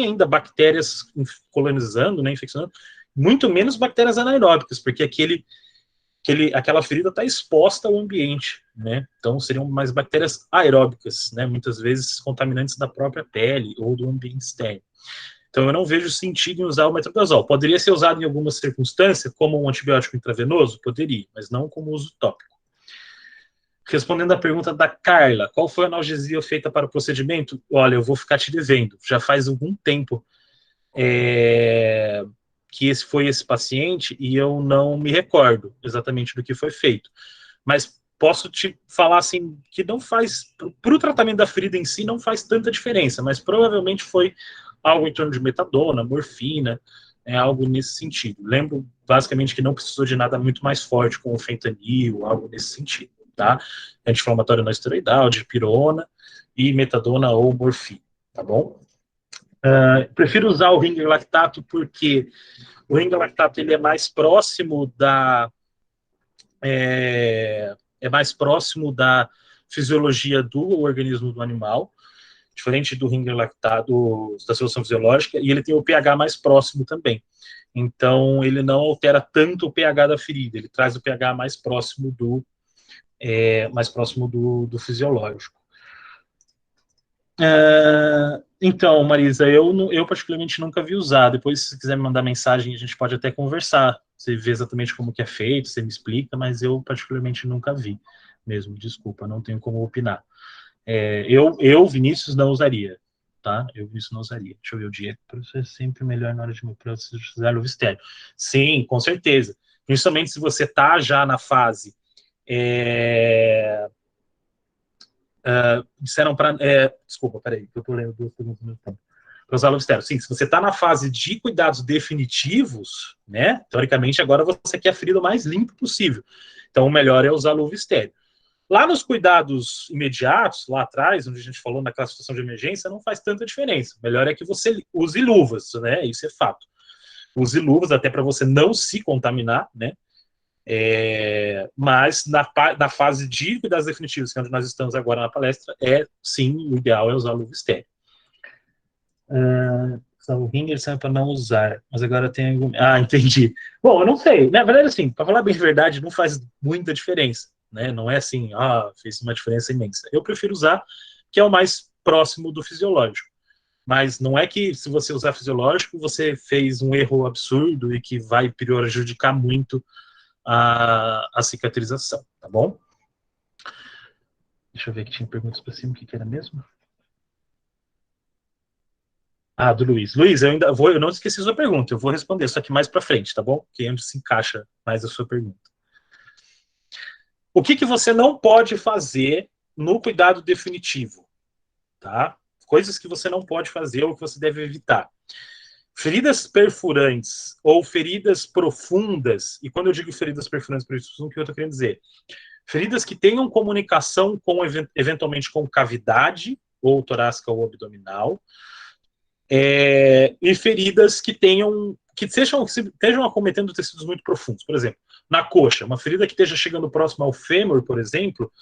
ainda bactérias colonizando, né, infeccionando, muito menos bactérias anaeróbicas, porque aquela ferida está exposta ao ambiente, né? Então seriam mais bactérias aeróbicas, né? Muitas vezes contaminantes da própria pele ou do ambiente externo. Então eu não vejo sentido em usar o metronidazol. Poderia ser usado em alguma circunstância como um antibiótico intravenoso? Poderia, mas não como uso tópico. Respondendo à pergunta da Carla, qual foi a analgesia feita para o procedimento? Olha, eu vou ficar te devendo. Já faz algum tempo que foi esse paciente e eu não me recordo exatamente do que foi feito. Mas posso te falar assim que não faz, para o tratamento da ferida em si não faz tanta diferença, mas provavelmente foi algo em torno de metadona, morfina, algo nesse sentido. Lembro basicamente que não precisou de nada muito mais forte, como fentanil, algo nesse sentido, tá? Anti-inflamatório não esteroidal, dipirona e metadona ou morfina, tá bom? Prefiro usar o Ringer lactato porque o Ringer lactato ele é mais próximo da fisiologia do organismo do animal, diferente do Ringer lactato da solução fisiológica, e ele tem o pH mais próximo também. Então, ele não altera tanto o pH da ferida, ele traz o pH mais próximo do fisiológico. Então, Marisa, eu particularmente nunca vi usar. Depois, se você quiser me mandar mensagem, a gente pode até conversar. Você vê exatamente como que é feito, você me explica, mas eu particularmente nunca vi mesmo. Desculpa, não tenho como opinar. Vinícius, não usaria, tá? Vinícius, não usaria. Deixa eu ver o dia. Para ser sempre melhor na hora de usar luva estéreo. Sim, com certeza. Principalmente se você tá já na fase disseram para... desculpa, peraí, que eu estou lendo duas perguntas ao mesmo tempo. Para usar luva estéreo. Sim, se você está na fase de cuidados definitivos, né, teoricamente agora você quer a ferida o mais limpa possível. Então o melhor é usar luva estéreo. Lá nos cuidados imediatos, lá atrás, onde a gente falou na classificação de emergência, não faz tanta diferença. O melhor é que você use luvas, né, isso é fato. Use luvas até para você não se contaminar, né, mas na fase de cuidados definitivos, que é onde nós estamos agora na palestra, sim, o ideal é usar luva estéreo. O Ringer serve para não usar, mas agora tem... entendi. Bom, eu não sei. Na verdade, assim, para falar bem de verdade, não faz muita diferença, né? Não é assim, fez uma diferença imensa. Eu prefiro usar, que é o mais próximo do fisiológico. Mas não é que se você usar fisiológico, você fez um erro absurdo e que vai prejudicar muito a cicatrização, tá bom? Deixa eu ver que tinha perguntas para cima, o que era mesmo? Do Luiz. Luiz, eu não esqueci a sua pergunta, eu vou responder, só que mais para frente, tá bom? Que é onde se encaixa mais a sua pergunta. O que você não pode fazer no cuidado definitivo, tá? Coisas que você não pode fazer ou que você deve evitar. Feridas perfurantes ou feridas profundas, e quando eu digo feridas perfurantes, o que eu estou querendo dizer? Feridas que tenham comunicação com, eventualmente, com cavidade, ou torácica ou abdominal, e feridas que estejam acometendo tecidos muito profundos. Por exemplo, na coxa, uma ferida que esteja chegando próximo ao fêmur, por exemplo,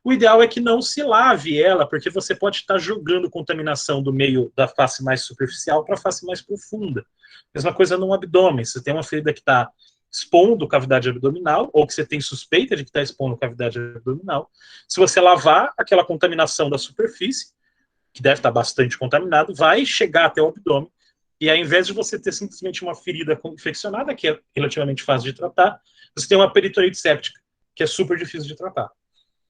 o ideal é que não se lave ela, porque você pode estar jogando contaminação do meio da face mais superficial para a face mais profunda. Mesma coisa no abdômen. Você tem uma ferida que está expondo cavidade abdominal, ou que você tem suspeita de que está expondo cavidade abdominal. Se você lavar aquela contaminação da superfície, que deve estar bastante contaminado, vai chegar até o abdômen, e ao invés de você ter simplesmente uma ferida infeccionada, que é relativamente fácil de tratar, você tem uma peritonite séptica, que é super difícil de tratar.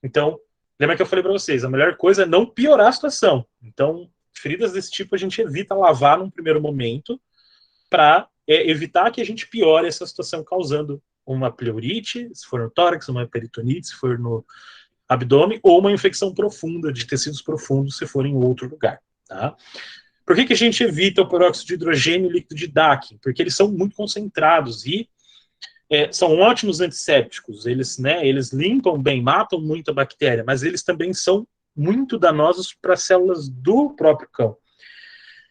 Então, lembra que eu falei para vocês, a melhor coisa é não piorar a situação. Então, feridas desse tipo a gente evita lavar num primeiro momento para evitar que a gente piore essa situação, causando uma pleurite, se for no tórax, uma peritonite, se for no abdômen, ou uma infecção profunda, de tecidos profundos, se for em outro lugar. Tá? Por que a gente evita o peróxido de hidrogênio e o líquido de Dakin? Porque eles são muito concentrados e são ótimos antissépticos. Eles limpam bem, matam muita bactéria, mas eles também são muito danosos para as células do próprio cão.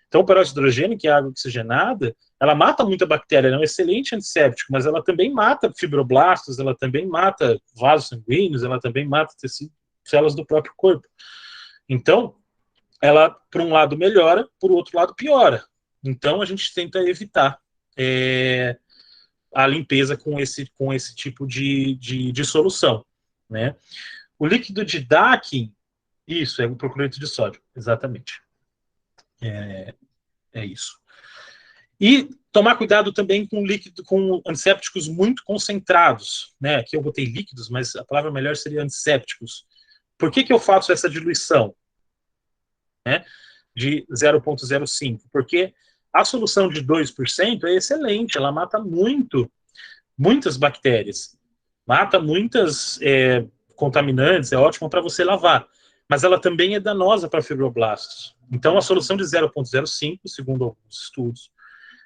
Então, o peróxido de hidrogênio, que é água oxigenada, ela mata muita bactéria, ela é um excelente antisséptico, mas ela também mata fibroblastos, ela também mata vasos sanguíneos, ela também mata células do próprio corpo. Então, ela, por um lado, melhora, por outro lado, piora. Então, a gente tenta evitar a limpeza com esse tipo de solução. Né? O líquido de Dakin, isso, é o procloreto de sódio, exatamente. É isso. E tomar cuidado também com antissépticos muito concentrados. Né? Aqui eu botei líquidos, mas a palavra melhor seria antissépticos. Por que eu faço essa diluição? Né? De 0,05? Porque a solução de 2% é excelente, ela mata muitas bactérias, mata muitas contaminantes, é ótimo para você lavar, mas ela também é danosa para fibroblastos. Então, a solução de 0,05, segundo alguns estudos,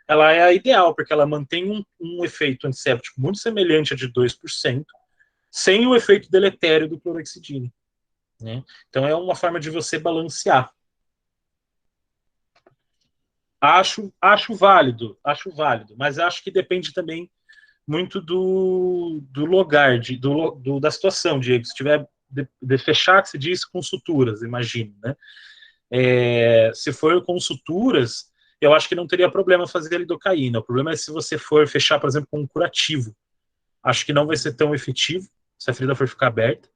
ela é a ideal, porque ela mantém um efeito antisséptico muito semelhante a de 2%, sem o efeito deletério do clorexidina. Né? Então, é uma forma de você balancear. Acho válido, mas acho que depende também muito do lugar, da situação, Diego. Se tiver de fechar, que se diz com suturas, imagino, né? Se for com suturas, eu acho que não teria problema fazer a lidocaína. O problema é se você for fechar, por exemplo, com um curativo. Acho que não vai ser tão efetivo se a ferida for ficar aberta.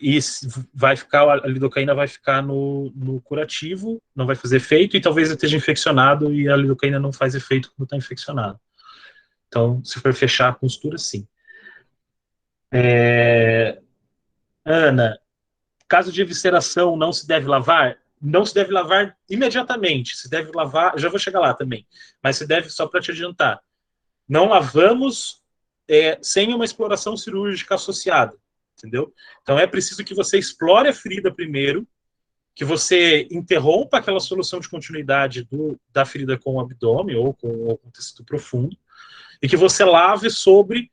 E a lidocaína vai ficar no curativo, não vai fazer efeito, e talvez esteja infeccionado e a lidocaína não faz efeito quando está infeccionado. Então, se for fechar a costura, sim. Ana, caso de evisceração, não se deve lavar? Não se deve lavar imediatamente, se deve lavar, já vou chegar lá também, mas se deve, só para te adiantar, não lavamos sem uma exploração cirúrgica associada, entendeu? Então é preciso que você explore a ferida primeiro, que você interrompa aquela solução de continuidade da ferida com o abdômen ou com o tecido profundo, e que você lave sob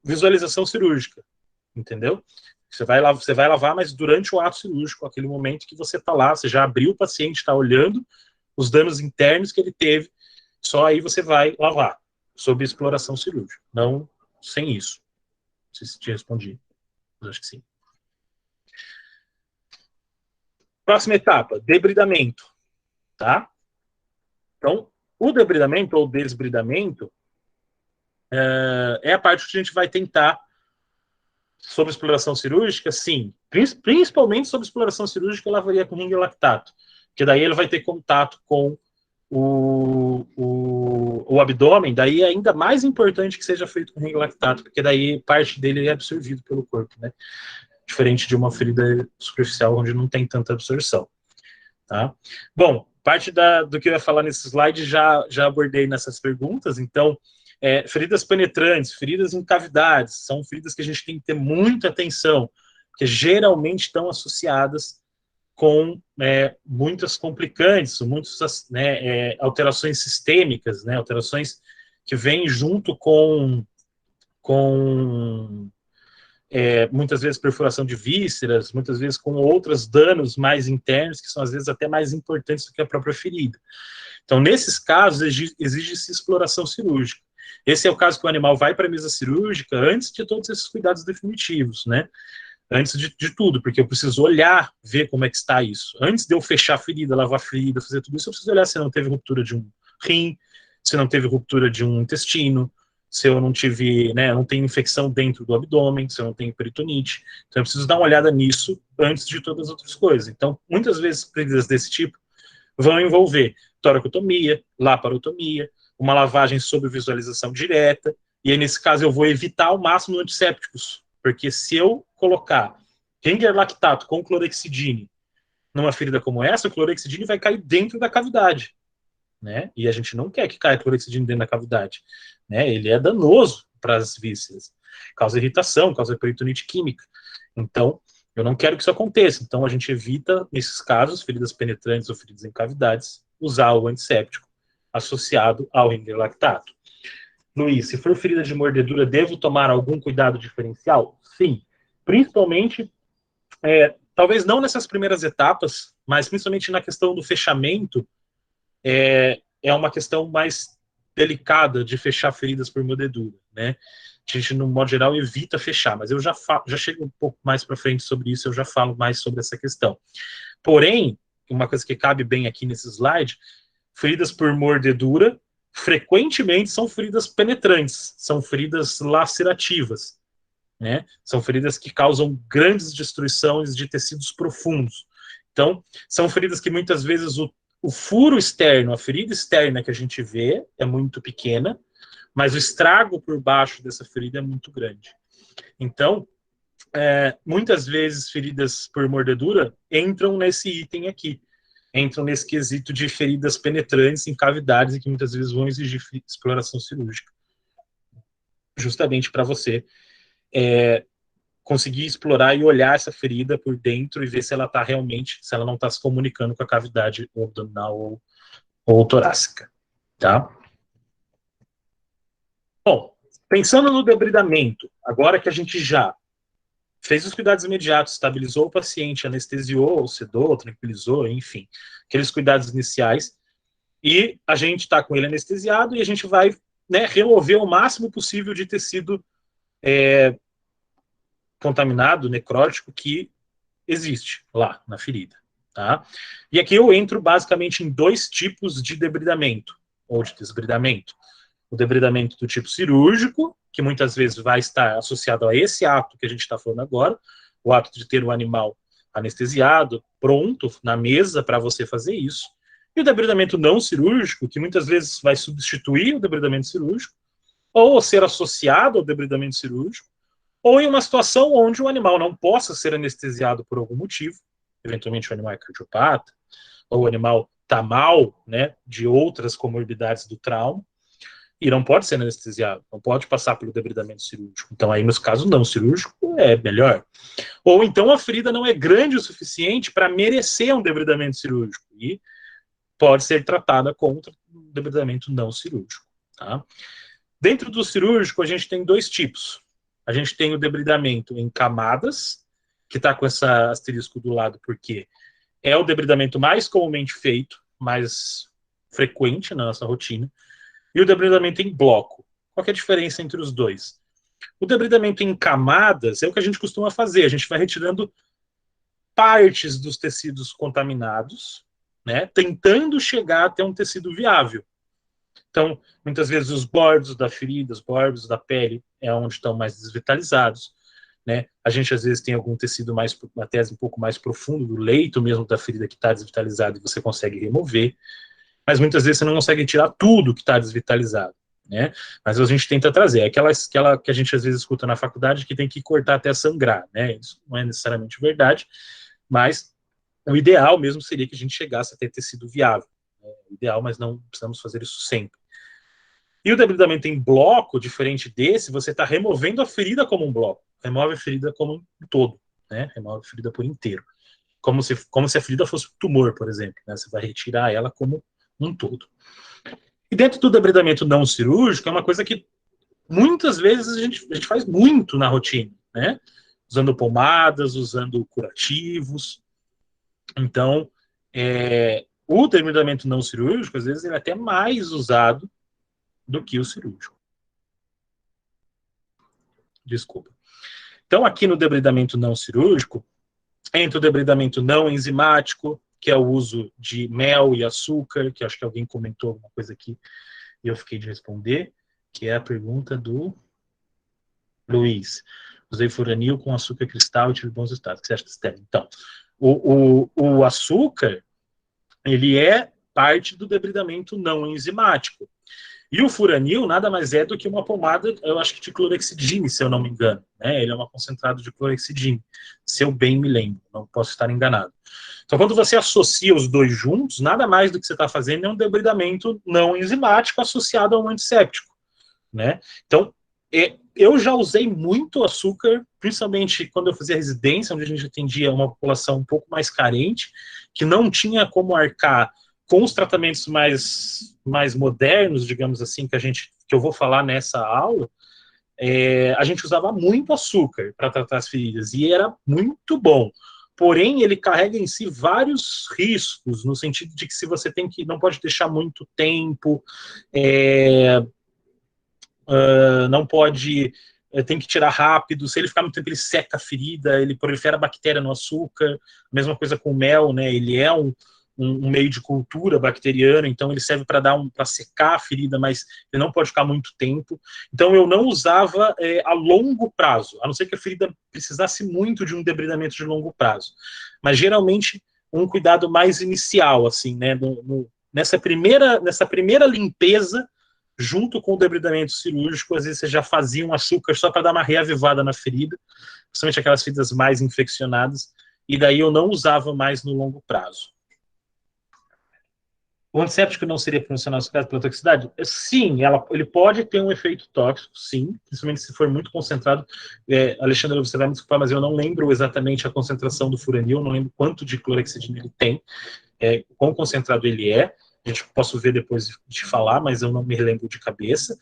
visualização cirúrgica, entendeu? Você vai lavar, mas durante o ato cirúrgico, aquele momento que você está lá, você já abriu o paciente, está olhando os danos internos que ele teve, só aí você vai lavar, sob exploração cirúrgica, não sem isso. Não sei se te respondi, mas acho que sim. Próxima etapa, debridamento, tá? Então, o debridamento ou desbridamento é a parte que a gente vai tentar sobre exploração cirúrgica, sim. Principalmente sobre exploração cirúrgica, eu lavaria com ringue lactato, porque daí ele vai ter contato com o abdômen, daí é ainda mais importante que seja feito com ringue lactato, porque daí parte dele é absorvido pelo corpo, né? Diferente de uma ferida superficial onde não tem tanta absorção. Tá? Bom, parte do que eu ia falar nesse slide já abordei nessas perguntas, então, feridas penetrantes, feridas em cavidades, são feridas que a gente tem que ter muita atenção, porque geralmente estão associadas com muitas complicantes, muitas alterações sistêmicas, né, alterações que vêm junto com muitas vezes perfuração de vísceras, muitas vezes com outros danos mais internos, que são às vezes até mais importantes do que a própria ferida. Então, nesses casos, exige-se exploração cirúrgica. Esse é o caso que o animal vai para a mesa cirúrgica antes de todos esses cuidados definitivos, né? Antes de tudo, porque eu preciso olhar, ver como é que está isso. Antes de eu fechar a ferida, lavar a ferida, fazer tudo isso, eu preciso olhar se não teve ruptura de um rim, se não teve ruptura de um intestino, se eu não tive, não tenho infecção dentro do abdômen, se eu não tenho peritonite. Então, eu preciso dar uma olhada nisso antes de todas as outras coisas. Então, muitas vezes, feridas desse tipo vão envolver toracotomia, laparotomia, uma lavagem sob visualização direta, E aí, nesse caso, eu vou evitar ao máximo antissépticos, porque se eu colocar Ringer lactato com clorexidine numa ferida como essa, o clorexidine vai cair dentro da cavidade, né? E a gente não quer que caia clorexidine dentro da cavidade, né? Ele é danoso para as vísceras, causa irritação, causa peritonite química. Então, eu não quero que isso aconteça. Então, a gente evita, nesses casos, feridas penetrantes ou feridas em cavidades, usar o antisséptico associado ao Ringer lactato. Luiz, se for ferida de mordedura, devo tomar algum cuidado diferencial? Sim, principalmente, talvez não nessas primeiras etapas, mas principalmente na questão do fechamento, é uma questão mais delicada de fechar feridas por mordedura, né? A gente, no modo geral, evita fechar, mas eu já chego um pouco mais para frente sobre isso, eu já falo mais sobre essa questão. Porém, uma coisa que cabe bem aqui nesse slide, feridas por mordedura frequentemente são feridas penetrantes, são feridas lacerativas, né? São feridas que causam grandes destruições de tecidos profundos. Então, são feridas que muitas vezes o furo externo, a ferida externa que a gente vê é muito pequena, mas o estrago por baixo dessa ferida é muito grande. Então, muitas vezes feridas por mordedura entram nesse item aqui, entram nesse quesito de feridas penetrantes em cavidades e que muitas vezes vão exigir exploração cirúrgica, justamente para você conseguir explorar e olhar essa ferida por dentro e ver se ela está realmente, se ela não está se comunicando com a cavidade abdominal ou torácica, tá? Bom, pensando no debridamento, agora que a gente já fez os cuidados imediatos, estabilizou o paciente, anestesiou, sedou, tranquilizou, enfim, aqueles cuidados iniciais, e a gente está com ele anestesiado e a gente vai, né, remover o máximo possível de tecido contaminado, necrótico, que existe lá na ferida, tá? E aqui eu entro basicamente em dois tipos de debridamento, ou de desbridamento. O debridamento do tipo cirúrgico, que muitas vezes vai estar associado a esse ato que a gente está falando agora, o ato de ter o animal anestesiado, pronto, na mesa para você fazer isso. E o debridamento não cirúrgico, que muitas vezes vai substituir o debridamento cirúrgico, ou ser associado ao debridamento cirúrgico, ou em uma situação onde o animal não possa ser anestesiado por algum motivo, eventualmente o animal é cardiopata, ou o animal está mal, né, de outras comorbidades do trauma, e não pode ser anestesiado, não pode passar pelo debridamento cirúrgico. Então, aí, nos casos não cirúrgico, é melhor. Ou então a ferida não é grande o suficiente para merecer um debridamento cirúrgico, e pode ser tratada contra um debridamento não cirúrgico, tá? Dentro do cirúrgico, a gente tem dois tipos. A gente tem o debridamento em camadas, que está com esse asterisco do lado, porque é o debridamento mais comumente feito, mais frequente na nossa rotina, e o debridamento em bloco. Qual que é a diferença entre os dois? O debridamento em camadas é o que a gente costuma fazer, a gente vai retirando partes dos tecidos contaminados, né, tentando chegar até um tecido viável. Então, muitas vezes os bordos da ferida, os bordos da pele é onde estão mais desvitalizados, né? A gente às vezes tem algum tecido mais, uma tese um pouco mais profundo do leito mesmo da ferida que está desvitalizado e você consegue remover, mas muitas vezes você não consegue tirar tudo que está desvitalizado, né? Mas a gente tenta trazer, aquela que a gente às vezes escuta na faculdade que tem que cortar até sangrar, né? Isso não é necessariamente verdade, mas o ideal mesmo seria que a gente chegasse a ter tecido viável, né? O ideal, mas não precisamos fazer isso sempre. E o debridamento em bloco, diferente desse, você está removendo a ferida como um bloco. Remove a ferida como um todo, né? Remove a ferida por inteiro. Como se a ferida fosse um tumor, por exemplo, né? Você vai retirar ela como um todo. E dentro do debridamento não cirúrgico, é uma coisa que muitas vezes a gente faz muito na rotina, né? Usando pomadas, usando curativos. Então, o debridamento não cirúrgico, às vezes, ele é até mais usado do que o cirúrgico. Desculpa. Então, aqui no debridamento não cirúrgico, entra o debridamento não enzimático, que é o uso de mel e açúcar, que acho que alguém comentou alguma coisa aqui e eu fiquei de responder, que é a pergunta do Luiz. Usei furanil com açúcar cristal e tive bons resultados. O que você acha desse termo? Então, o açúcar, ele é parte do debridamento não enzimático. E o Furanil nada mais é do que uma pomada, eu acho que de clorexidine, se eu não me engano, né? Ele é um concentrado de clorexidine, se eu bem me lembro, não posso estar enganado. Então, quando você associa os dois juntos, nada mais do que você está fazendo é um debridamento não enzimático associado a um antisséptico, né? Então, eu já usei muito açúcar, principalmente quando eu fazia residência, onde a gente atendia uma população um pouco mais carente, que não tinha como arcar com os tratamentos mais modernos, digamos assim, que eu vou falar nessa aula. A gente usava muito açúcar para tratar as feridas, e era muito bom. Porém, ele carrega em si vários riscos, no sentido de que se você não pode deixar muito tempo, não pode, tem que tirar rápido, se ele ficar muito tempo ele seca a ferida, ele prolifera bactéria no açúcar, mesma coisa com o mel, né? Ele é um meio de cultura bacteriana, então ele serve para secar a ferida, mas ele não pode ficar muito tempo. Então eu não usava a longo prazo, a não ser que a ferida precisasse muito de um debridamento de longo prazo. Mas geralmente um cuidado mais inicial, assim, né? Nessa primeira limpeza, junto com o debridamento cirúrgico, às vezes você já fazia um açúcar só para dar uma reavivada na ferida, principalmente aquelas feridas mais infeccionadas, e daí eu não usava mais no longo prazo. O antisséptico não seria funcional pela toxicidade? Sim, ele pode ter um efeito tóxico, sim, principalmente se for muito concentrado. Alexandre, você vai me desculpar, mas eu não lembro exatamente a concentração do Furanil, não lembro quanto de clorexidina ele tem, quão concentrado ele é. A gente posso ver depois de falar, mas eu não me lembro de cabeça.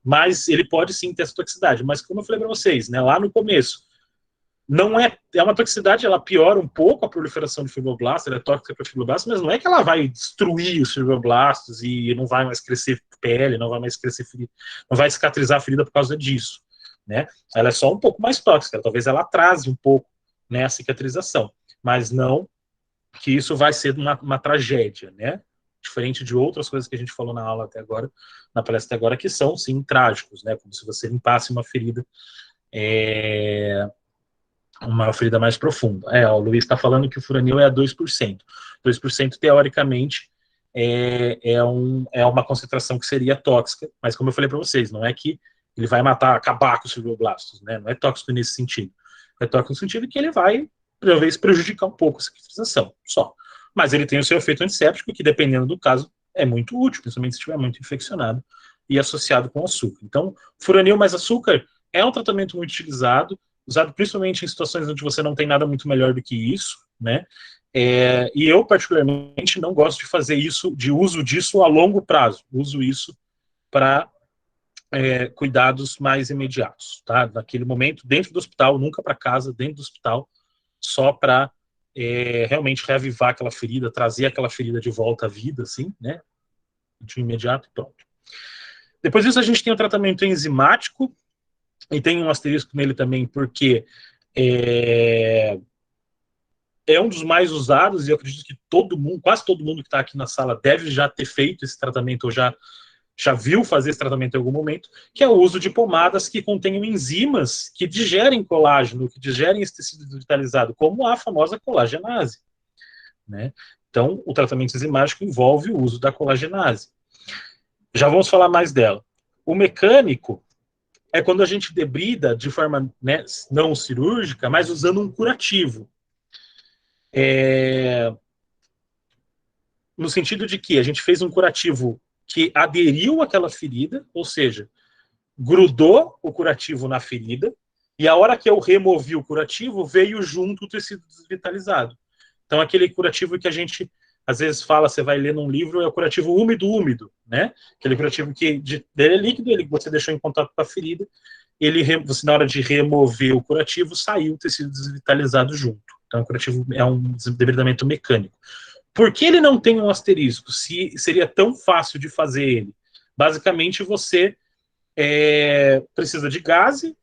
Mas ele pode sim ter essa toxicidade. Mas como eu falei para vocês, né, lá no começo, não é uma toxicidade, ela piora um pouco a proliferação de fibroblastos, ela é tóxica para fibroblastos, mas não é que ela vai destruir os fibroblastos e não vai mais crescer pele, não vai mais crescer ferida, não vai cicatrizar a ferida por causa disso, né? Ela é só um pouco mais tóxica, talvez ela atrase um pouco, né, a cicatrização, mas não que isso vai ser uma tragédia, né? Diferente de outras coisas que a gente falou na aula até agora, na palestra até agora, que são, sim, trágicos, né? Como se você limpasse uma ferida mais profunda. O Luiz está falando que o Furanil é a 2%. 2%, teoricamente, é uma concentração que seria tóxica, mas como eu falei para vocês, não é que ele vai acabar com os fibroblastos, né? Não é tóxico nesse sentido. É tóxico no sentido que ele vai, talvez, prejudicar um pouco a cicatrização, só. Mas ele tem o seu efeito antisséptico, que, dependendo do caso, é muito útil, principalmente se estiver muito infeccionado e associado com açúcar. Então, Furanil mais açúcar é um tratamento muito utilizado, usado principalmente em situações onde você não tem nada muito melhor do que isso, né? E eu, particularmente, não gosto de fazer isso, de uso disso a longo prazo. Uso isso para cuidados mais imediatos, tá? Naquele momento, dentro do hospital, nunca para casa, dentro do hospital, só para realmente reavivar aquela ferida, trazer aquela ferida de volta à vida, assim, né? De imediato e pronto. Depois disso, a gente tem o tratamento enzimático, e tem um asterisco nele também, porque é um dos mais usados, e eu acredito que quase todo mundo que está aqui na sala deve já ter feito esse tratamento, ou já viu fazer esse tratamento em algum momento, que é o uso de pomadas que contenham enzimas que digerem colágeno, que digerem esse tecido vitalizado, como a famosa colagenase, né? Então, o tratamento enzimático envolve o uso da colagenase. Já vamos falar mais dela. O mecânico é quando a gente debrida de forma, né, não cirúrgica, mas usando um curativo. No sentido de que a gente fez um curativo que aderiu àquela ferida, ou seja, grudou o curativo na ferida, e a hora que eu removi o curativo, veio junto o tecido desvitalizado. Então, aquele curativo que a gente, às vezes, fala, você vai ler num livro, é o curativo úmido, né? Aquele curativo que ele é líquido, ele você deixou em contato com a ferida, você, na hora de remover o curativo, saiu o tecido desvitalizado junto. Então, o curativo é um debridamento mecânico. Por que ele não tem um asterisco? Se seria tão fácil de fazer ele? Basicamente, você precisa de gase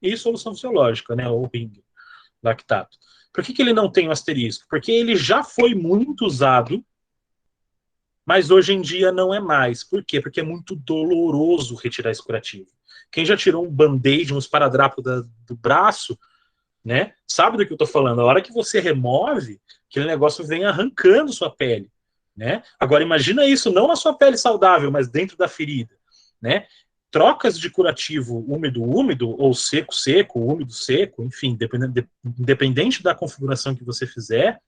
e solução fisiológica, né? Ou ring, lactato. Por que ele não tem um asterisco? Porque ele já foi muito usado, mas hoje em dia não é mais. Por quê? Porque é muito doloroso retirar esse curativo. Quem já tirou um band-aid, um esparadrapo do braço, né, sabe do que eu estou falando. A hora que você remove, aquele negócio vem arrancando sua pele. né? Agora, imagina isso não na sua pele saudável, mas dentro da ferida, né? Trocas de curativo úmido-úmido, ou seco-seco, úmido-seco, enfim, independente da configuração que você fizer,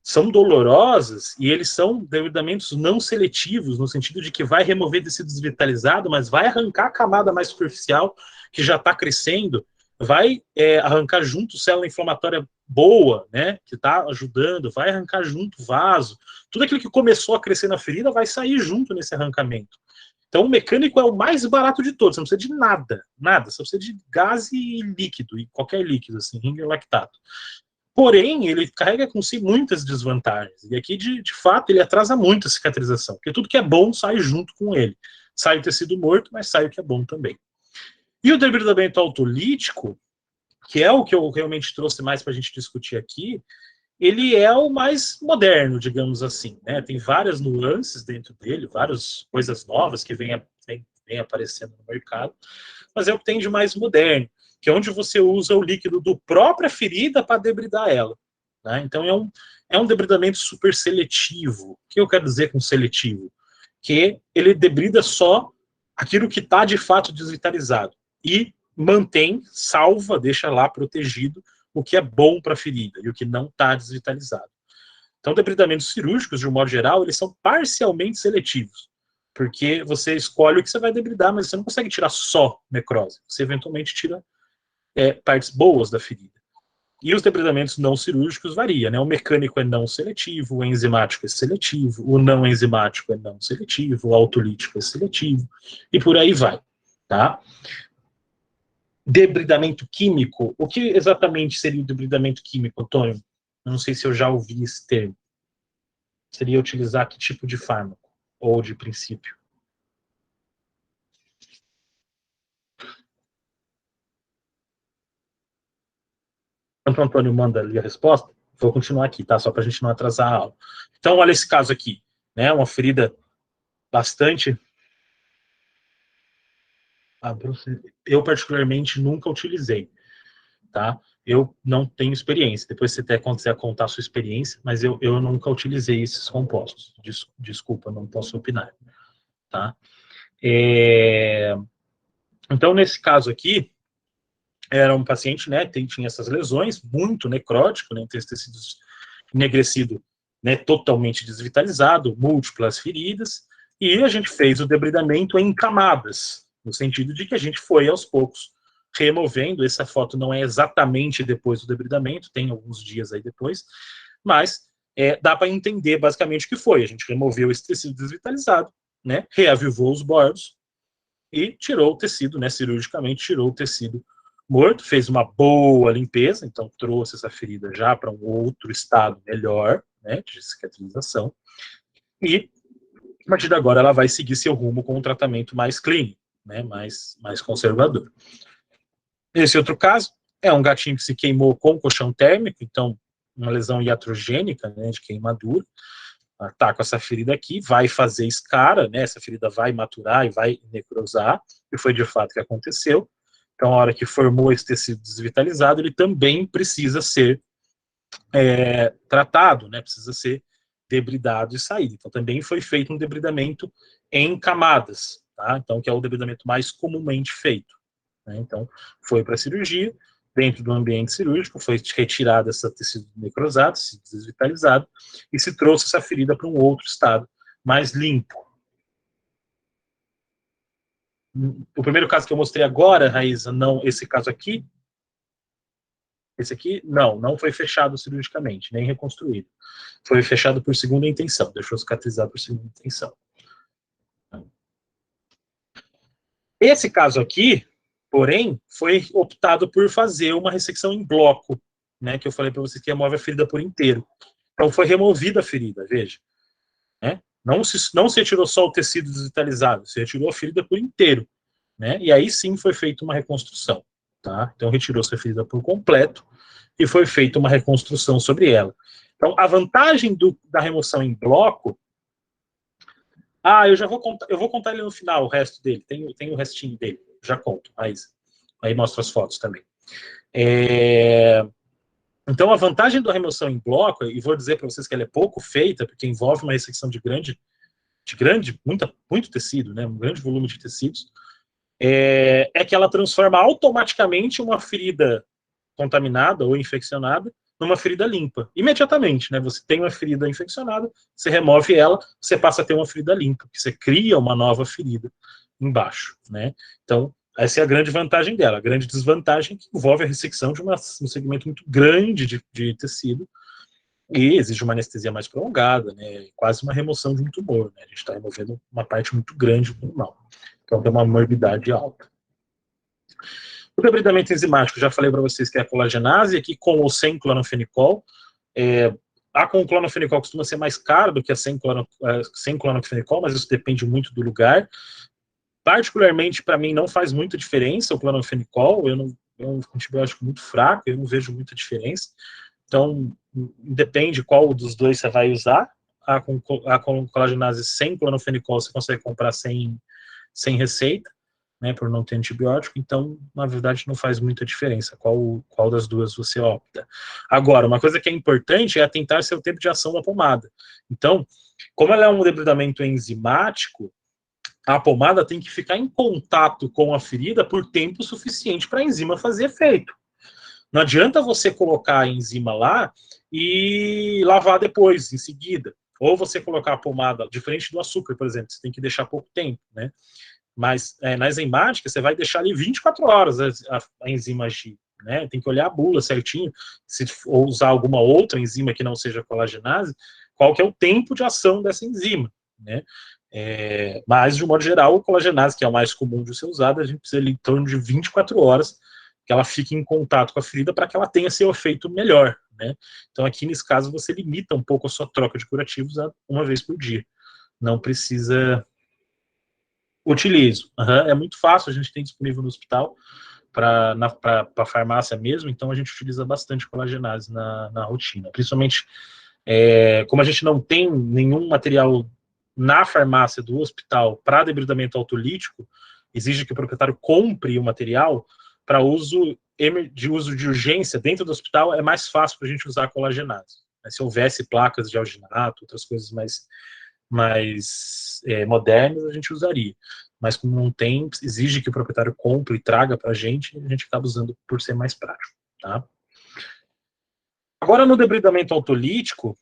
são dolorosas e eles são debridamentos não seletivos, no sentido de que vai remover tecido desvitalizado, mas vai arrancar a camada mais superficial que já está crescendo, vai arrancar junto célula inflamatória boa, né, que está ajudando, vai arrancar junto vaso, tudo aquilo que começou a crescer na ferida vai sair junto nesse arrancamento. Então o mecânico é o mais barato de todos, você não precisa de nada, você precisa de gás e líquido, e qualquer líquido, assim, Ringer lactato. Porém, ele carrega com si muitas desvantagens. E aqui, de fato, ele atrasa muito a cicatrização. Porque tudo que é bom sai junto com ele. Sai o tecido morto, mas sai o que é bom também. E o debridamento autolítico, que é o que eu realmente trouxe mais para a gente discutir aqui, ele é o mais moderno, digamos assim, né? Tem várias nuances dentro dele, várias coisas novas que vêm aparecendo no mercado, mas é o que tem de mais moderno, que é onde você usa o líquido do própria ferida para debridar ela, né? Então é um debridamento super seletivo. O que eu quero dizer com seletivo? Que ele debrida só aquilo que está de fato desvitalizado e mantém, salva, deixa lá protegido o que é bom para a ferida e o que não está desvitalizado. Então, debridamentos cirúrgicos, de um modo geral, eles são parcialmente seletivos, porque você escolhe o que você vai debridar, mas você não consegue tirar só necrose. Você eventualmente tira partes boas da ferida. E os debridamentos não cirúrgicos variam, né? O mecânico é não seletivo, o enzimático é seletivo, o não enzimático é não seletivo, o autolítico é seletivo, e por aí vai, tá? Debridamento químico. O que exatamente seria o debridamento químico, Antônio? Eu não sei se eu já ouvi esse termo. Seria utilizar que tipo de fármaco? Ou de princípio? Enquanto o Antônio manda ali a resposta, vou continuar aqui, tá? Só para a gente não atrasar a aula. Então, olha esse caso aqui, né? Uma ferida bastante... Eu, particularmente, nunca utilizei, tá? Eu não tenho experiência. Depois você até quiser contar a sua experiência, mas eu nunca utilizei esses compostos. Desculpa, não posso opinar, tá? Então, nesse caso aqui, era um paciente, né, tinha essas lesões, muito necrótico, né, tecidos enegrecido, né, totalmente desvitalizado, múltiplas feridas, e a gente fez o debridamento em camadas, no sentido de que a gente foi aos poucos removendo. Essa foto não é exatamente depois do debridamento, tem alguns dias aí depois, mas dá para entender basicamente o que foi. A gente removeu esse tecido desvitalizado, né, reavivou os bordos e tirou o tecido, né, cirurgicamente tirou o tecido morto, fez uma boa limpeza, então trouxe essa ferida já para um outro estado melhor, né, de cicatrização, e a partir de agora ela vai seguir seu rumo com um tratamento mais clínico, né, mais conservador. Esse outro caso é um gatinho que se queimou com colchão térmico, então uma lesão iatrogênica, né, de queimadura, tá com essa ferida aqui, vai fazer escara, né, essa ferida vai maturar e vai necrosar, e foi de fato que aconteceu. Então, a hora que formou esse tecido desvitalizado, ele também precisa ser tratado, né, precisa ser debridado e saído. Então, também foi feito um debridamento em camadas, tá? Então, que é o debridamento mais comumente feito, né? Então, foi para a cirurgia, dentro do ambiente cirúrgico, foi retirado esse tecido necrosado, esse desvitalizado, e se trouxe essa ferida para um outro estado mais limpo. O primeiro caso que eu mostrei agora, Raíza, não, esse caso aqui, esse aqui, não foi fechado cirurgicamente, nem reconstruído. Foi fechado por segunda intenção, deixou cicatrizar por segunda intenção. Esse caso aqui, porém, foi optado por fazer uma ressecção em bloco, né, que eu falei para você que remove a ferida por inteiro. Então foi removida a ferida, veja. Né? Não se retirou só o tecido desvitalizado, se retirou a ferida por inteiro. Né? E aí sim foi feita uma reconstrução. Tá? Então retirou-se a ferida por completo e foi feita uma reconstrução sobre ela. Então a vantagem da remoção em bloco... eu vou contar ele no final, o resto dele, tem o restinho dele, já conto, aí mostro as fotos também. Então, a vantagem da remoção em bloco, e vou dizer para vocês que ela é pouco feita, porque envolve uma ressecção de muito tecido, né, um grande volume de tecidos, é que ela transforma automaticamente uma ferida contaminada ou infeccionada numa ferida limpa. Imediatamente, né? Você tem uma ferida infeccionada, você remove ela, você passa a ter uma ferida limpa, porque você cria uma nova ferida embaixo, né? Então, essa é a grande vantagem dela. A grande desvantagem é que envolve a ressecção de um segmento muito grande de tecido e exige uma anestesia mais prolongada, né? Quase uma remoção de um tumor, né? A gente está removendo uma parte muito grande do animal. Então, tem uma morbidade alta. O debridamento enzimático, já falei para vocês que é a colagenase, aqui com ou sem clorofenicol. A com clorofenicol costuma ser mais caro do que a sem clorofenicol, mas isso depende muito do lugar. Particularmente, para mim, não faz muita diferença o clorofenicol, é um antibiótico muito fraco, eu não vejo muita diferença. Então, depende qual dos dois você vai usar. A com colagenase sem clorofenicol você consegue comprar sem receita, né, por não ter antibiótico, então, na verdade, não faz muita diferença qual das duas você opta. Agora, uma coisa que é importante é atentar seu tempo de ação na pomada. Então, como ela é um debridamento enzimático, a pomada tem que ficar em contato com a ferida por tempo suficiente para a enzima fazer efeito. Não adianta você colocar a enzima lá e lavar depois, em seguida. Ou você colocar a pomada, diferente do açúcar, por exemplo, você tem que deixar pouco tempo, né? Mas na enzimática, você vai deixar ali 24 horas a enzima agir, né? Tem que olhar a bula certinho, se ou usar alguma outra enzima que não seja colagenase, qual que é o tempo de ação dessa enzima, né? Mas, de um modo geral, a colagenase, que é o mais comum de ser usada, a gente precisa ali em torno de 24 horas que ela fique em contato com a ferida para que ela tenha seu efeito melhor, né? Então, aqui nesse caso, você limita um pouco a sua troca de curativos a uma vez por dia. Não precisa... Utilizo. É muito fácil, a gente tem disponível no hospital para a farmácia mesmo, então a gente utiliza bastante colagenase na rotina. Principalmente, como a gente não tem nenhum material na farmácia do hospital para debridamento autolítico, exige que o proprietário compre o material para uso de urgência dentro do hospital, é mais fácil para a gente usar a colagenase. Se houvesse placas de alginato, outras coisas mais modernas, a gente usaria. Mas como não tem, exige que o proprietário compre e traga para a gente acaba usando por ser mais prático. Tá? Agora, no debridamento autolítico,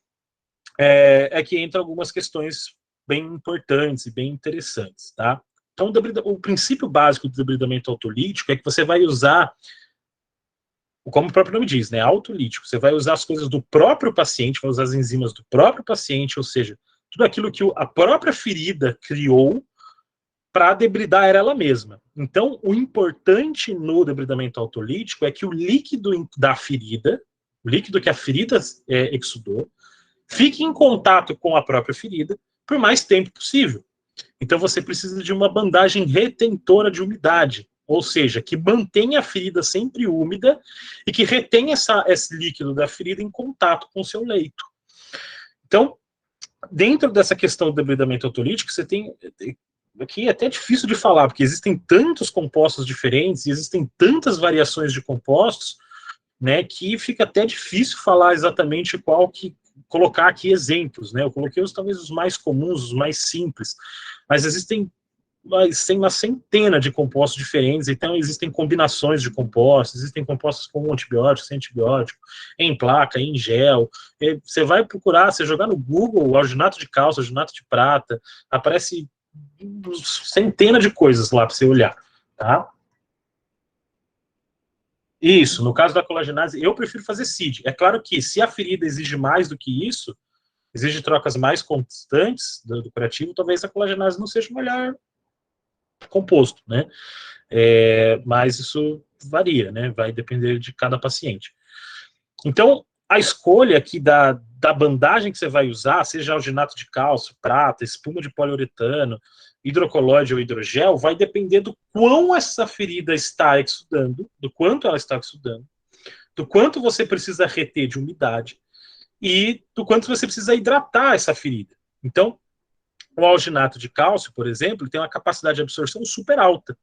é que entra algumas questões bem importantes e bem interessantes. Tá? Então, o princípio básico do debridamento autolítico é que você vai usar, como o próprio nome diz, né, autolítico. Você vai usar as coisas do próprio paciente, vai usar as enzimas do próprio paciente, ou seja, tudo aquilo que a própria ferida criou para debridar ela mesma. Então, o importante no debridamento autolítico é que o líquido da ferida, o líquido que a ferida exudou, fique em contato com a própria ferida por mais tempo possível. Então, você precisa de uma bandagem retentora de umidade, ou seja, que mantenha a ferida sempre úmida e que retenha esse líquido da ferida em contato com o seu leito. Então, dentro dessa questão do debridamento autolítico, você tem... Aqui é até difícil de falar, porque existem tantos compostos diferentes, e existem tantas variações de compostos, né, que fica até difícil falar exatamente colocar aqui exemplos, né? Eu coloquei talvez os mais comuns, os mais simples, mas existem uma centena de compostos diferentes, então existem combinações de compostos, existem compostos com antibiótico, sem antibiótico, em placa, em gel. Você vai procurar, você jogar no Google alginato de cálcio, alginato de prata, aparece centena de coisas lá para você olhar, tá? Isso, no caso da colagenase, eu prefiro fazer CID. É claro que se a ferida exige mais do que isso, exige trocas mais constantes do curativo, talvez a colagenase não seja o melhor composto, né? Mas isso varia, né? Vai depender de cada paciente. Então, a escolha aqui da bandagem que você vai usar, seja alginato de cálcio, prata, espuma de poliuretano, hidrocolóide ou hidrogel, vai depender do quão essa ferida está exudando, do quanto ela está exudando, do quanto você precisa reter de umidade e do quanto você precisa hidratar essa ferida. Então, o alginato de cálcio, por exemplo, tem uma capacidade de absorção super alta,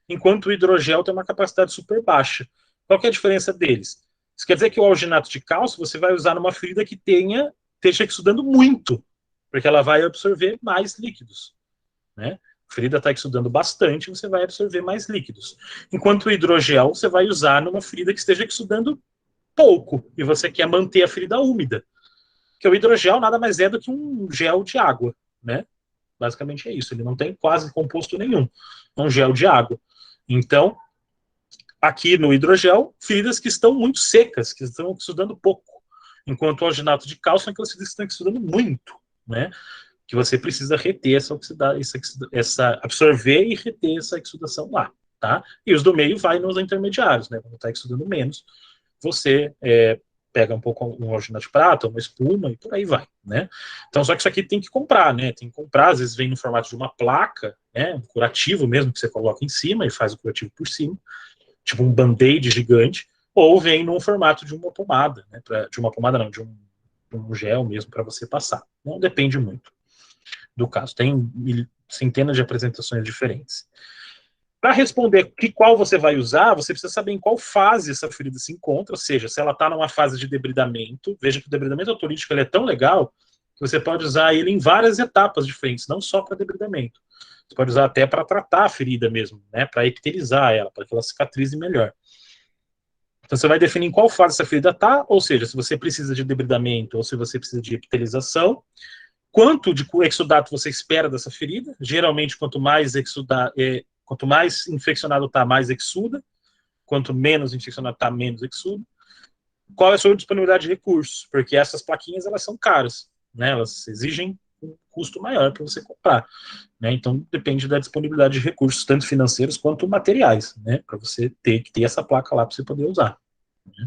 enquanto o hidrogel tem uma capacidade super baixa. Qual que é a diferença deles? Isso quer dizer que o alginato de cálcio você vai usar numa ferida que esteja exudando muito, porque ela vai absorver mais líquidos, né? A ferida está exudando bastante, você vai absorver mais líquidos. Enquanto o hidrogel você vai usar numa ferida que esteja exudando pouco, e você quer manter a ferida úmida. Porque o hidrogel nada mais é do que um gel de água, né? Basicamente é isso, ele não tem quase composto nenhum, é um gel de água. Então, aqui no hidrogel, feridas que estão muito secas, que estão exudando pouco, enquanto o alginato de cálcio são aquelas feridas que estão exudando muito, né? Que você precisa reter essa absorver e reter essa exudação lá, tá? E os do meio vai nos intermediários, né? Quando está exudando menos, você pega um pouco um alginato de prata, uma espuma e por aí vai, né? Então, só que isso aqui tem que comprar, né? Tem que comprar, às vezes vem no formato de uma placa, né? Um curativo mesmo que você coloca em cima e faz o curativo por cima, tipo um band-aid gigante, ou vem num formato de uma pomada, né? De uma pomada não, de um gel mesmo para você passar. Não depende muito do caso. Tem centenas de apresentações diferentes. Para responder qual você vai usar, você precisa saber em qual fase essa ferida se encontra, ou seja, se ela está numa fase de debridamento. Veja que o debridamento autolítico ele é tão legal que você pode usar ele em várias etapas diferentes, não só para debridamento. Você pode usar até para tratar a ferida mesmo, né, para epitelizar ela, para que ela cicatrize melhor. Então você vai definir em qual fase essa ferida está, ou seja, se você precisa de debridamento ou se você precisa de epitelização, quanto de exudato você espera dessa ferida. Geralmente, quanto mais infeccionado está, mais exuda. Quanto menos infeccionado está, menos exuda. Qual é a sua disponibilidade de recursos? Porque essas plaquinhas elas são caras, né? Elas exigem um custo maior para você comprar, né? Então depende da disponibilidade de recursos, tanto financeiros quanto materiais, né? Para você ter essa placa lá para você poder usar, né?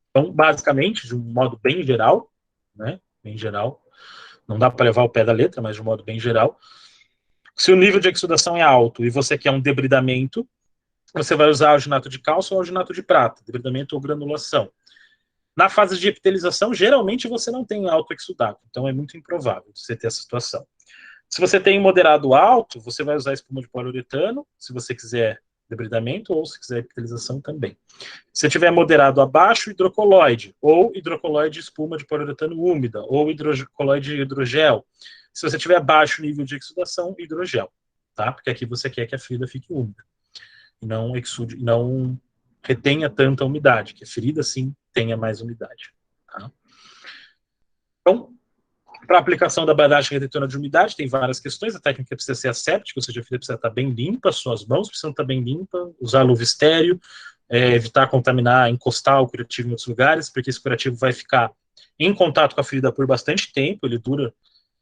Então, basicamente, de um modo bem geral, né? Bem geral, não dá para levar o pé da letra, mas de um modo bem geral, se o nível de exudação é alto e você quer um debridamento, você vai usar alginato de cálcio ou alginato de prata, debridamento ou granulação. Na fase de epitelização, geralmente você não tem alto exudato, então é muito improvável você ter essa situação. Se você tem moderado alto, você vai usar espuma de poliuretano, se você quiser debridamento, ou se quiser epitelização também. Se você tiver moderado abaixo, hidrocoloide, ou hidrocoloide espuma de poliuretano úmida, ou hidrocoloide hidrogel. Se você tiver baixo nível de exudação, hidrogel, tá? Porque aqui você quer que a ferida fique úmida, e não exude, não retenha tanta umidade, que a ferida, sim, tenha mais umidade, tá? Então, para a aplicação da bandagem retentora de umidade, tem várias questões. A técnica precisa ser asséptica, ou seja, a ferida precisa estar bem limpa, suas mãos precisam estar bem limpas, usar luva estéreo, evitar contaminar, encostar o curativo em outros lugares, porque esse curativo vai ficar em contato com a ferida por bastante tempo, ele dura,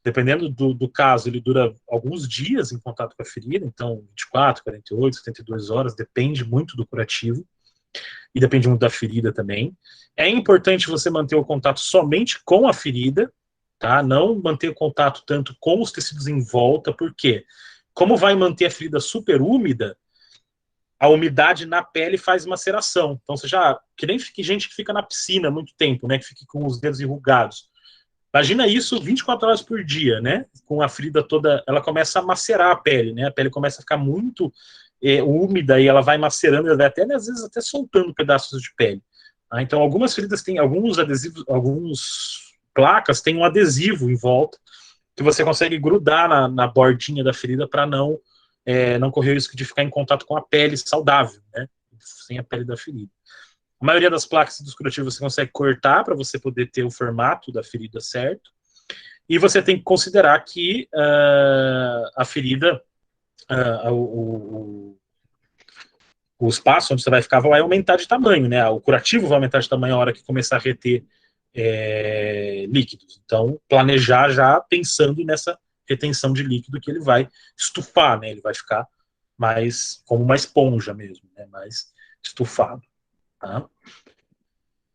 dependendo do caso, ele dura alguns dias em contato com a ferida, então 24, 48, 72 horas, depende muito do curativo, e depende muito da ferida também. É importante você manter o contato somente com a ferida, tá? Não manter o contato tanto com os tecidos em volta, porque como vai manter a ferida super úmida, a umidade na pele faz maceração. Então, que nem gente que fica na piscina há muito tempo, né? Que fica com os dedos enrugados. Imagina isso 24 horas por dia, né? Com a ferida toda, ela começa a macerar a pele, né? A pele começa a ficar muito úmida e ela vai macerando, ela vai até, às vezes, até soltando pedaços de pele. Tá? Então, algumas feridas têm alguns adesivos, alguns placas têm um adesivo em volta que você consegue grudar na bordinha da ferida para não correr o risco de ficar em contato com a pele saudável, né? Sem a pele da ferida. A maioria das placas dos curativos você consegue cortar para você poder ter o formato da ferida certo. E você tem que considerar que a ferida, o espaço onde você vai ficar vai aumentar de tamanho, né? O curativo vai aumentar de tamanho a hora que começar a reter líquidos. Então, planejar já pensando nessa retenção de líquido que ele vai estufar, né? Ele vai ficar mais como uma esponja mesmo, né? Mais estufado. Tá?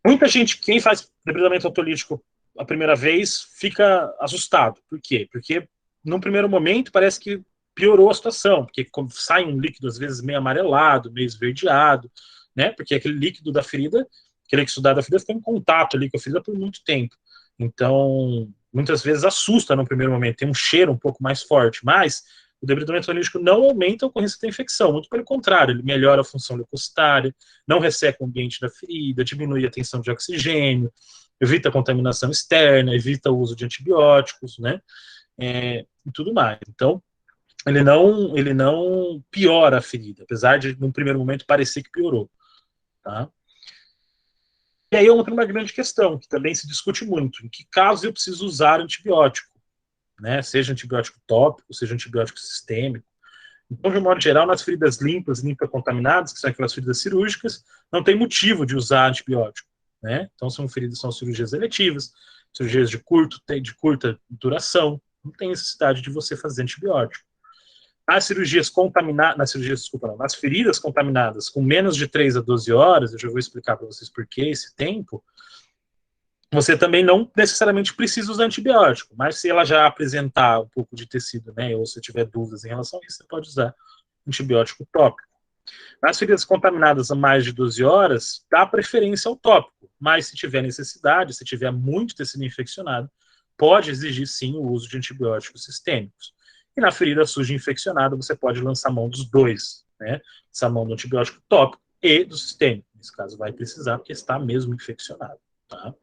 Muita gente, quem faz debridamento autolítico a primeira vez, fica assustado. Por quê? Porque, num primeiro momento, parece que piorou a situação, porque sai um líquido, às vezes, meio amarelado, meio esverdeado, né? Porque aquele líquido da ferida, aquele exudado da ferida, fica em contato ali com a ferida por muito tempo. Então, muitas vezes assusta no primeiro momento, tem um cheiro um pouco mais forte, mas o debridamento analítico não aumenta a ocorrência da infecção, muito pelo contrário, ele melhora a função leucocitária, não resseca o ambiente da ferida, diminui a tensão de oxigênio, evita a contaminação externa, evita o uso de antibióticos, né, e tudo mais. Então, ele não piora a ferida, apesar de, num primeiro momento, parecer que piorou. Tá? E aí entra uma grande questão, que também se discute muito, em que casos eu preciso usar antibiótico, né? Seja antibiótico tópico, seja antibiótico sistêmico. Então, de um modo geral, nas feridas limpas, limpa-contaminadas, que são aquelas feridas cirúrgicas, não tem motivo de usar antibiótico, né? Então, são cirurgias eletivas, cirurgias de curta duração, não tem necessidade de você fazer antibiótico. Nas feridas contaminadas com menos de 3 a 12 horas, eu já vou explicar para vocês por que esse tempo, você também não necessariamente precisa usar antibiótico, mas se ela já apresentar um pouco de tecido, né, ou se tiver dúvidas em relação a isso, você pode usar antibiótico tópico. Nas feridas contaminadas a mais de 12 horas, dá preferência ao tópico, mas se tiver necessidade, se tiver muito tecido infeccionado, pode exigir sim o uso de antibióticos sistêmicos. E na ferida suja infeccionada, você pode lançar mão dos dois, né? Lançar mão do antibiótico tópico e do sistêmico. Nesse caso, vai precisar, porque está mesmo infeccionado. Tá?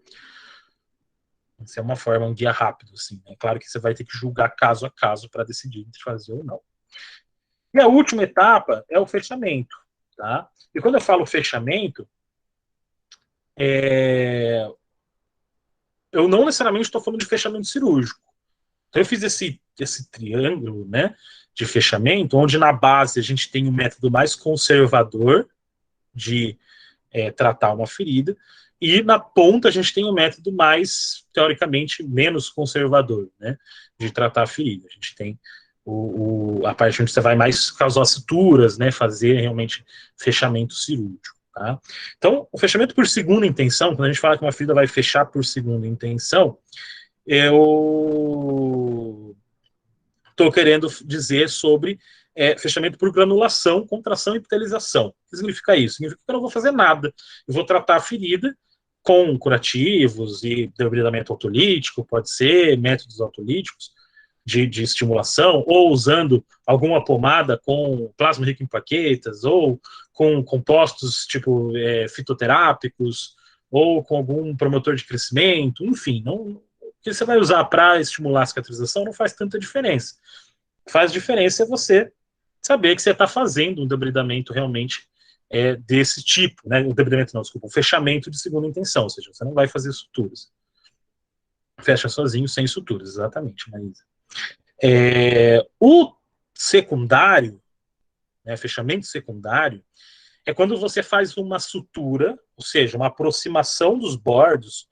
Essa é uma forma, um guia rápido. Assim, né? Claro que você vai ter que julgar caso a caso para decidir entre fazer ou não. E a última etapa é o fechamento. Tá? E quando eu falo fechamento, eu não necessariamente estou falando de fechamento cirúrgico. Então eu fiz esse triângulo, né, de fechamento, onde na base a gente tem um método mais conservador de tratar uma ferida, e na ponta a gente tem um método mais, teoricamente, menos conservador, né, de tratar a ferida. A gente tem a parte onde você vai mais causar suturas, né, fazer realmente fechamento cirúrgico. Tá? Então, o fechamento por segunda intenção, quando a gente fala que uma ferida vai fechar por segunda intenção, eu estou querendo dizer sobre fechamento por granulação, contração e epitelização. O que significa isso? Significa que eu não vou fazer nada. Eu vou tratar a ferida com curativos e debridamento autolítico, pode ser, métodos autolíticos de estimulação, ou usando alguma pomada com plasma rico em plaquetas, ou com compostos tipo fitoterápicos, ou com algum promotor de crescimento, enfim, o que você vai usar para estimular a cicatrização não faz tanta diferença. O que faz diferença é você saber que você está fazendo um debridamento realmente desse tipo, né? O debridamento não, desculpa, o fechamento de segunda intenção, ou seja, você não vai fazer suturas. Fecha sozinho, sem suturas, exatamente, Maísa. O secundário, né, fechamento secundário, é quando você faz uma sutura, ou seja, uma aproximação dos bordos,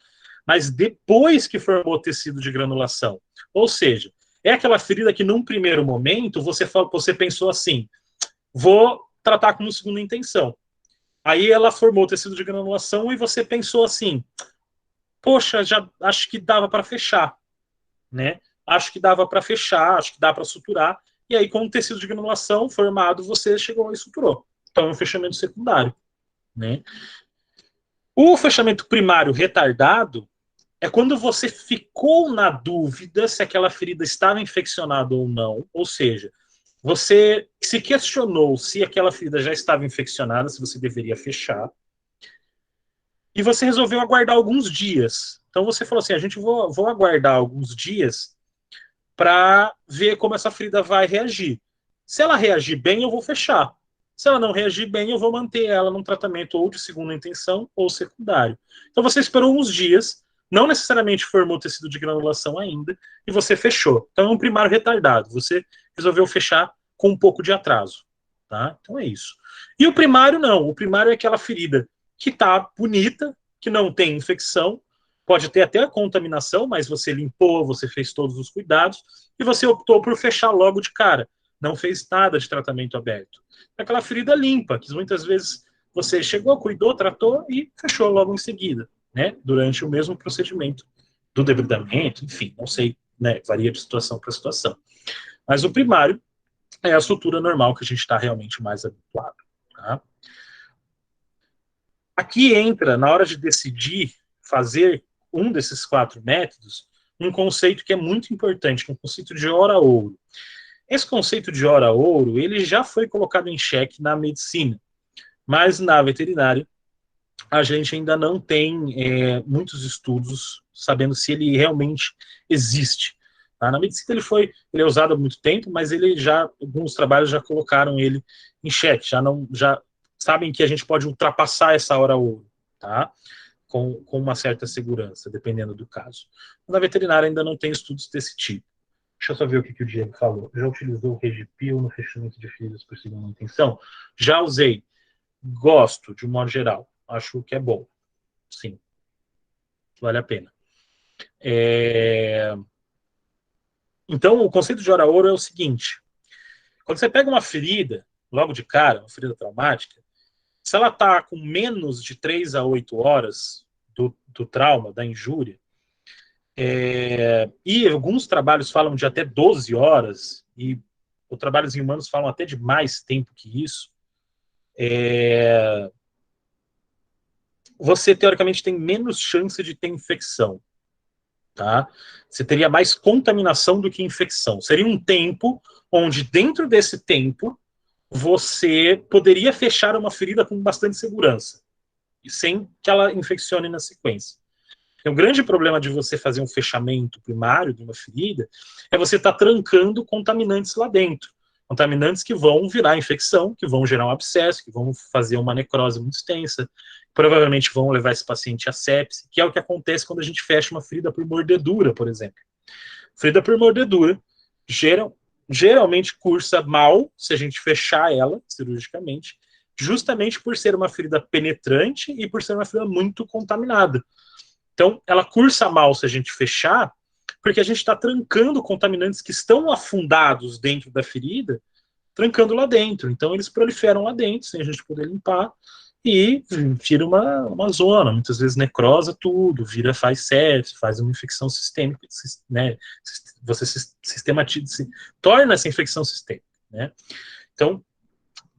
mas depois que formou o tecido de granulação. Ou seja, é aquela ferida que num primeiro momento você pensou assim, vou tratar como segunda intenção. Aí ela formou o tecido de granulação e você pensou assim, poxa, já acho que dava para fechar, né? Acho que dava para fechar, acho que dá para suturar. E aí, com o tecido de granulação formado, você chegou e suturou. Então, é um fechamento secundário, né? O fechamento primário retardado é quando você ficou na dúvida se aquela ferida estava infeccionada ou não, ou seja, você se questionou se aquela ferida já estava infeccionada, se você deveria fechar, e você resolveu aguardar alguns dias. Então você falou assim, vou aguardar alguns dias para ver como essa ferida vai reagir. Se ela reagir bem, eu vou fechar. Se ela não reagir bem, eu vou manter ela num tratamento ou de segunda intenção ou secundário. Então você esperou uns dias, não necessariamente formou tecido de granulação ainda, e você fechou. Então é um primário retardado. Você resolveu fechar com um pouco de atraso. Tá? Então é isso. E o primário não. O primário é aquela ferida que está bonita, que não tem infecção, pode ter até a contaminação, mas você limpou, você fez todos os cuidados, e você optou por fechar logo de cara. Não fez nada de tratamento aberto. É aquela ferida limpa, que muitas vezes você chegou, cuidou, tratou e fechou logo em seguida, né? Durante o mesmo procedimento do debridamento, enfim, não sei, né? Varia de situação para situação. Mas o primário é a sutura normal que a gente está realmente mais habituado. Tá? Aqui entra, na hora de decidir fazer um desses 4 métodos, um conceito que é muito importante, que é um conceito de hora-ouro. Esse conceito de hora ouro, ele já foi colocado em xeque na medicina, mas na veterinária a gente ainda não tem muitos estudos sabendo se ele realmente existe. Tá? Na medicina ele é usado há muito tempo, mas alguns trabalhos já colocaram ele em xeque, já sabem que a gente pode ultrapassar essa hora ouro, tá? Com uma certa segurança, dependendo do caso. Na veterinária ainda não tem estudos desse tipo. Deixa eu só ver o que o Diego falou. Já utilizou o Regipil no fechamento de feridas por segunda intenção? Já usei. Gosto, de um modo geral. Acho que é bom. Sim. Vale a pena. Então, o conceito de hora ouro é o seguinte. Quando você pega uma ferida, logo de cara, uma ferida traumática, se ela está com menos de 3 a 8 horas do trauma, da injúria, e alguns trabalhos falam de até 12 horas, e os trabalhos em humanos falam até de mais tempo que isso, você, teoricamente, tem menos chance de ter infecção. Tá? Você teria mais contaminação do que infecção. Seria um tempo onde, dentro desse tempo, você poderia fechar uma ferida com bastante segurança, sem que ela infeccione na sequência. O grande problema de você fazer um fechamento primário de uma ferida é você estar trancando contaminantes lá dentro. Contaminantes que vão virar infecção, que vão gerar um abscesso, que vão fazer uma necrose muito extensa, provavelmente vão levar esse paciente a sepse, que é o que acontece quando a gente fecha uma ferida por mordedura, por exemplo. Ferida por mordedura geralmente cursa mal se a gente fechar ela cirurgicamente, justamente por ser uma ferida penetrante e por ser uma ferida muito contaminada. Então, ela cursa mal se a gente fechar, porque a gente está trancando contaminantes que estão afundados dentro da ferida, trancando lá dentro. Então, eles proliferam lá dentro, sem a gente poder limpar, e vira uma zona. Muitas vezes necrosa tudo, faz sepse, faz uma infecção sistêmica, né? Você torna essa infecção sistêmica, né? Então,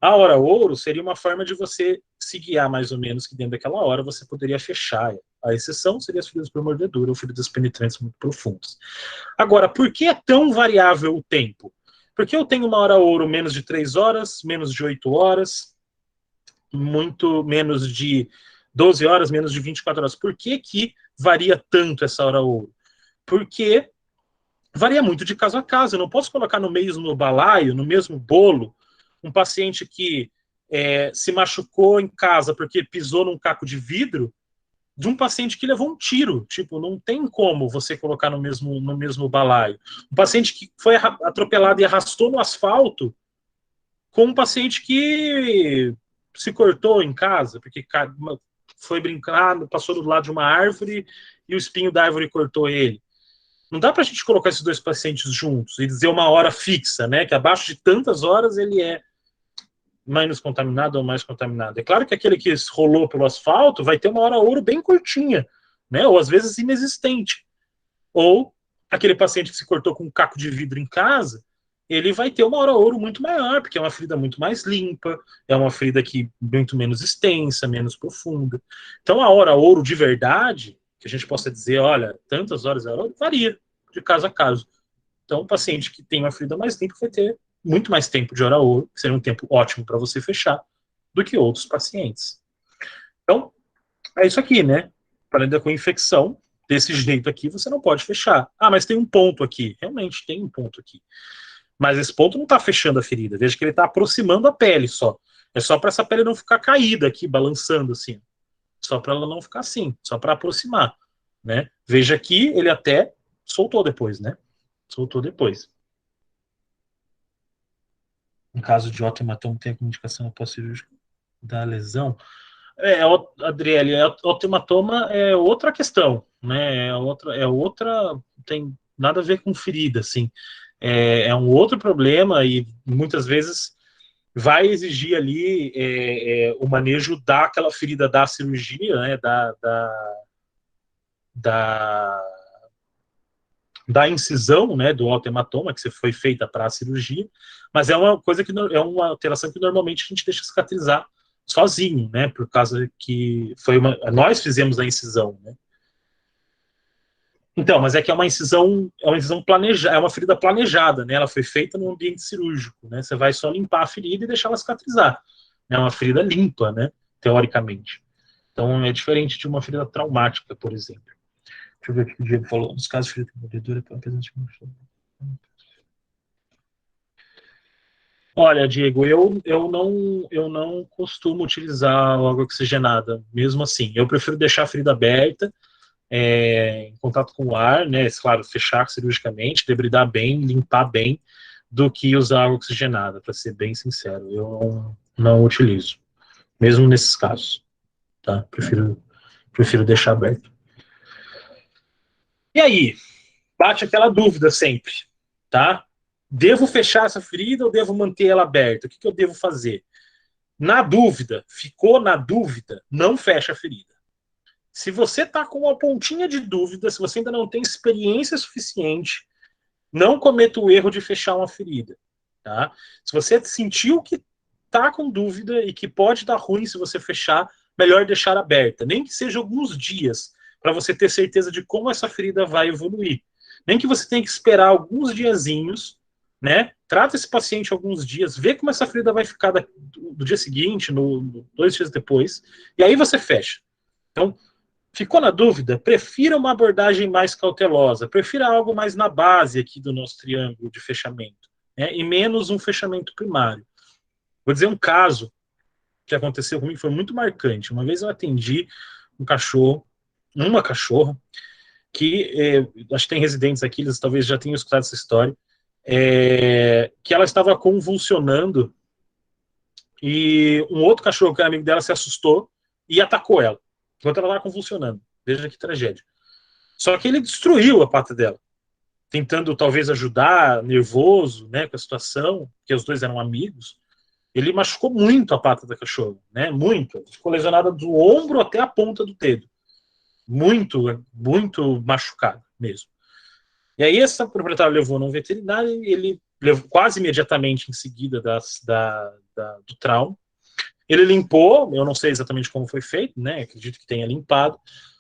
a hora ouro seria uma forma de você se guiar mais ou menos que dentro daquela hora você poderia fechar. A exceção seria as feridas por mordedura ou feridas penetrantes muito profundas. Agora, por que é tão variável o tempo? Porque eu tenho uma hora ouro menos de 3 horas, menos de 8 horas, muito menos de 12 horas, menos de 24 horas. Por que varia tanto essa hora ouro? Porque varia muito de caso a caso. Eu não posso colocar no mesmo balaio, no mesmo bolo, um paciente que se machucou em casa porque pisou num caco de vidro, de um paciente que levou um tiro. Tipo, não tem como você colocar no mesmo balaio. Um paciente que foi atropelado e arrastou no asfalto com um paciente que se cortou em casa, porque foi brincar, passou do lado de uma árvore e o espinho da árvore cortou ele. Não dá para a gente colocar esses dois pacientes juntos e dizer uma hora fixa, né? Que abaixo de tantas horas ele é menos contaminado ou mais contaminado. É claro que aquele que rolou pelo asfalto vai ter uma hora ouro bem curtinha, né? Ou às vezes inexistente. Ou aquele paciente que se cortou com um caco de vidro em casa, ele vai ter uma hora ouro muito maior, porque é uma ferida muito mais limpa, é uma ferida que muito menos extensa, menos profunda. Então a hora ouro de verdade, que a gente possa dizer, olha, tantas horas de hora ouro, varia de caso a caso. Então o paciente que tem uma ferida mais limpa vai ter muito mais tempo de hora ouro, que seria um tempo ótimo para você fechar, do que outros pacientes. Então, é isso aqui, né? Para lidar com infecção, desse jeito aqui, você não pode fechar. Ah, mas tem um ponto aqui. Realmente, tem um ponto aqui. Mas esse ponto não está fechando a ferida. Veja que ele está aproximando a pele só. É só para essa pele não ficar caída aqui, balançando assim. Só para ela não ficar assim, só para aproximar, né? Veja aqui, ele até soltou depois, né? Soltou depois. No caso de otohematoma, tem a comunicação após-cirúrgica da lesão. Adriele, otohematoma é outra questão, né? Tem nada a ver com ferida, assim. É um outro problema e muitas vezes vai exigir ali o manejo daquela ferida da cirurgia, né? Da incisão, né, do otohematoma, que foi feita para a cirurgia, mas é uma coisa que é uma alteração que normalmente a gente deixa cicatrizar sozinho, né, por causa que nós fizemos a incisão, né. Então, mas é que é uma incisão planejada, é uma ferida planejada, né? Ela foi feita no ambiente cirúrgico, né? Você vai só limpar a ferida e deixar ela cicatrizar. É uma ferida limpa, né? Teoricamente. Então, é diferente de uma ferida traumática, por exemplo. Deixa eu ver o que o Diego falou. Nos casos de ferida mordedora, olha, Diego, eu não costumo utilizar água oxigenada, mesmo assim. Eu prefiro deixar a ferida aberta, em contato com o ar, né? Claro, fechar cirurgicamente, debridar bem, limpar bem, do que usar água oxigenada, para ser bem sincero. Eu não utilizo, mesmo nesses casos, tá? Prefiro deixar aberto. E aí, bate aquela dúvida sempre, tá? Devo fechar essa ferida ou devo manter ela aberta? O que eu devo fazer? Na dúvida, ficou na dúvida, não fecha a ferida. Se você está com uma pontinha de dúvida, se você ainda não tem experiência suficiente, não cometa o erro de fechar uma ferida. Tá? Se você sentiu que está com dúvida e que pode dar ruim se você fechar, melhor deixar aberta. Nem que seja alguns dias, para você ter certeza de como essa ferida vai evoluir. Nem que você tenha que esperar alguns diazinhos, né? Trata esse paciente alguns dias, vê como essa ferida vai ficar do dia seguinte, 2 dias depois, e aí você fecha. Então, ficou na dúvida? Prefira uma abordagem mais cautelosa, prefira algo mais na base aqui do nosso triângulo de fechamento, né? E menos um fechamento primário. Vou dizer um caso que aconteceu comigo, foi muito marcante. Uma vez eu atendi uma cachorra, que acho que tem residentes aqui, eles talvez já tenham escutado essa história, que ela estava convulsionando e um outro cachorro que era amigo dela se assustou e atacou ela, enquanto ela estava convulsionando. Veja que tragédia. Só que ele destruiu a pata dela, tentando talvez ajudar, nervoso, né, com a situação, porque os dois eram amigos. Ele machucou muito a pata da cachorra, né, muito. Ficou lesionada do ombro até a ponta do dedo. Muito, muito machucado mesmo. E aí essa proprietária levou num veterinário e ele levou quase imediatamente em seguida do trauma. Ele limpou, eu não sei exatamente como foi feito, né? Acredito que tenha limpado.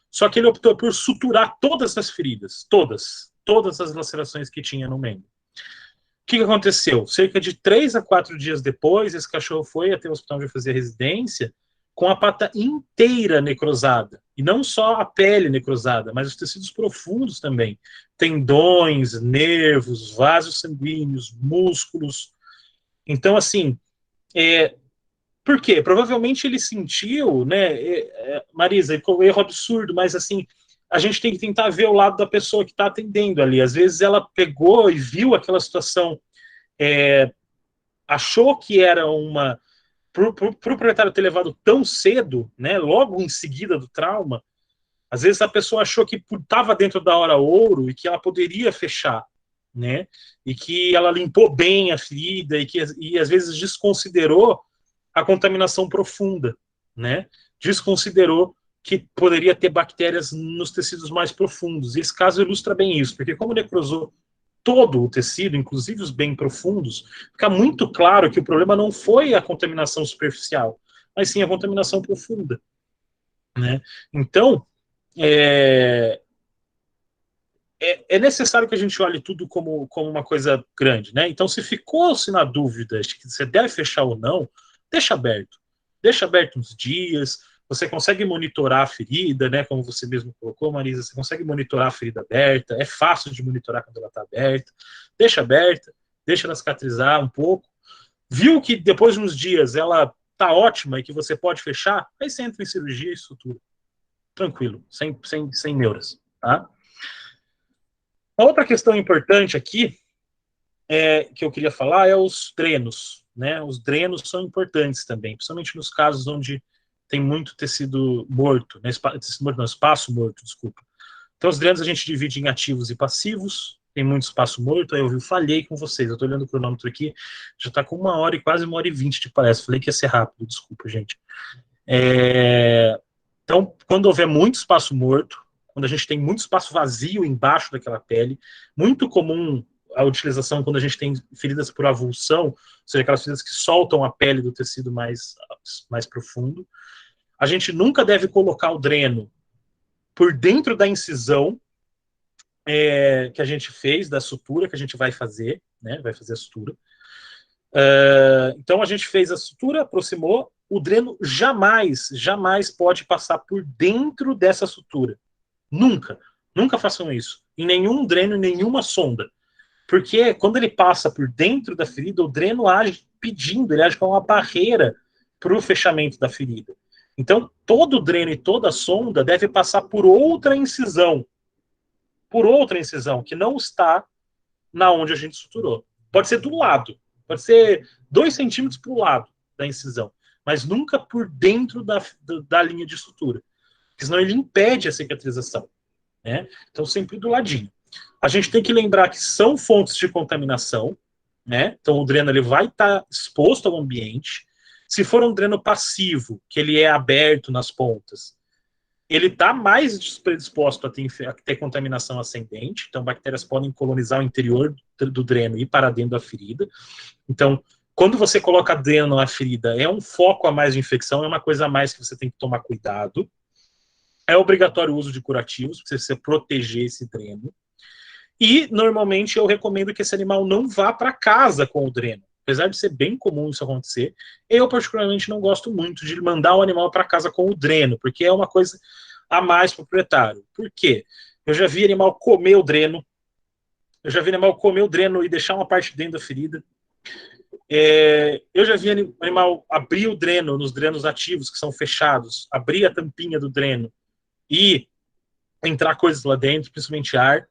Só que ele optou por suturar todas as feridas, todas as lacerações que tinha no membro. O que aconteceu? Cerca de 3 a 4 dias depois, esse cachorro foi até o hospital onde fazer residência com a pata inteira necrosada. E não só a pele necrosada, mas os tecidos profundos também. Tendões, nervos, vasos sanguíneos, músculos. Então, assim, por quê? Provavelmente ele sentiu, né, Marisa, um erro absurdo, mas assim, a gente tem que tentar ver o lado da pessoa que está atendendo ali. Às vezes ela pegou e viu aquela situação, achou que era uma... Para o proprietário ter levado tão cedo, né, logo em seguida do trauma, às vezes a pessoa achou que estava dentro da hora ouro e que ela poderia fechar, né, e que ela limpou bem a ferida e às vezes desconsiderou a contaminação profunda, né, desconsiderou que poderia ter bactérias nos tecidos mais profundos. E esse caso ilustra bem isso, porque como necrosou todo o tecido, inclusive os bem profundos, fica muito claro que o problema não foi a contaminação superficial, mas sim a contaminação profunda, né? Então, é necessário que a gente olhe tudo como uma coisa grande, né? Então, se ficou-se na dúvida de que você deve fechar ou não, deixa aberto. Deixa aberto uns dias, você consegue monitorar a ferida, né? Como você mesmo colocou, Marisa, você consegue monitorar a ferida aberta, é fácil de monitorar quando ela está aberta. Deixa aberta, deixa ela cicatrizar um pouco. Viu que depois de uns dias ela tá ótima e que você pode fechar, aí você entra em cirurgia e sutura. Tranquilo, sem neuras, tá? A outra questão importante aqui que eu queria falar é os drenos, né? Os drenos são importantes também, principalmente nos casos onde tem muito tecido morto, né? Espaço morto, desculpa. Então, os drenos a gente divide em ativos e passivos, tem muito espaço morto, aí eu falhei com vocês, eu tô olhando o cronômetro aqui, já tá com 1 hora e quase 1h20 de palestra, falei que ia ser rápido, desculpa, gente. Então, quando houver muito espaço morto, quando a gente tem muito espaço vazio embaixo daquela pele, muito comum a utilização quando a gente tem feridas por avulsão, ou seja, aquelas feridas que soltam a pele do tecido mais profundo. A gente nunca deve colocar o dreno por dentro da incisão, que a gente fez, da sutura que a gente vai fazer, né? Vai fazer a sutura. Então a gente fez a sutura, aproximou, o dreno jamais pode passar por dentro dessa sutura. Nunca façam isso. Em nenhum dreno, em nenhuma sonda. Porque quando ele passa por dentro da ferida, o dreno age pedindo, ele age como uma barreira para o fechamento da ferida. Então, todo dreno e toda sonda deve passar por outra incisão, que não está na onde a gente suturou. Pode ser do lado, pode ser 2 centímetros para o lado da incisão, mas nunca por dentro da linha de sutura, porque senão ele impede a cicatrização, né? Então, sempre do ladinho. A gente tem que lembrar que são fontes de contaminação, né? Então, o dreno ele vai estar exposto ao ambiente. Se for um dreno passivo, que ele é aberto nas pontas, ele está mais predisposto a ter contaminação ascendente. Então, bactérias podem colonizar o interior do dreno e ir para dentro da ferida. Então, quando você coloca dreno na ferida, é um foco a mais de infecção, é uma coisa a mais que você tem que tomar cuidado. É obrigatório o uso de curativos, para você proteger esse dreno. E, normalmente, eu recomendo que esse animal não vá para casa com o dreno. Apesar de ser bem comum isso acontecer, eu, particularmente, não gosto muito de mandar o animal para casa com o dreno, porque é uma coisa a mais para o proprietário. Por quê? Eu já vi animal comer o dreno, e deixar uma parte dentro da ferida. Eu já vi animal abrir o dreno nos drenos ativos, que são fechados, abrir a tampinha do dreno e entrar coisas lá dentro, principalmente ar.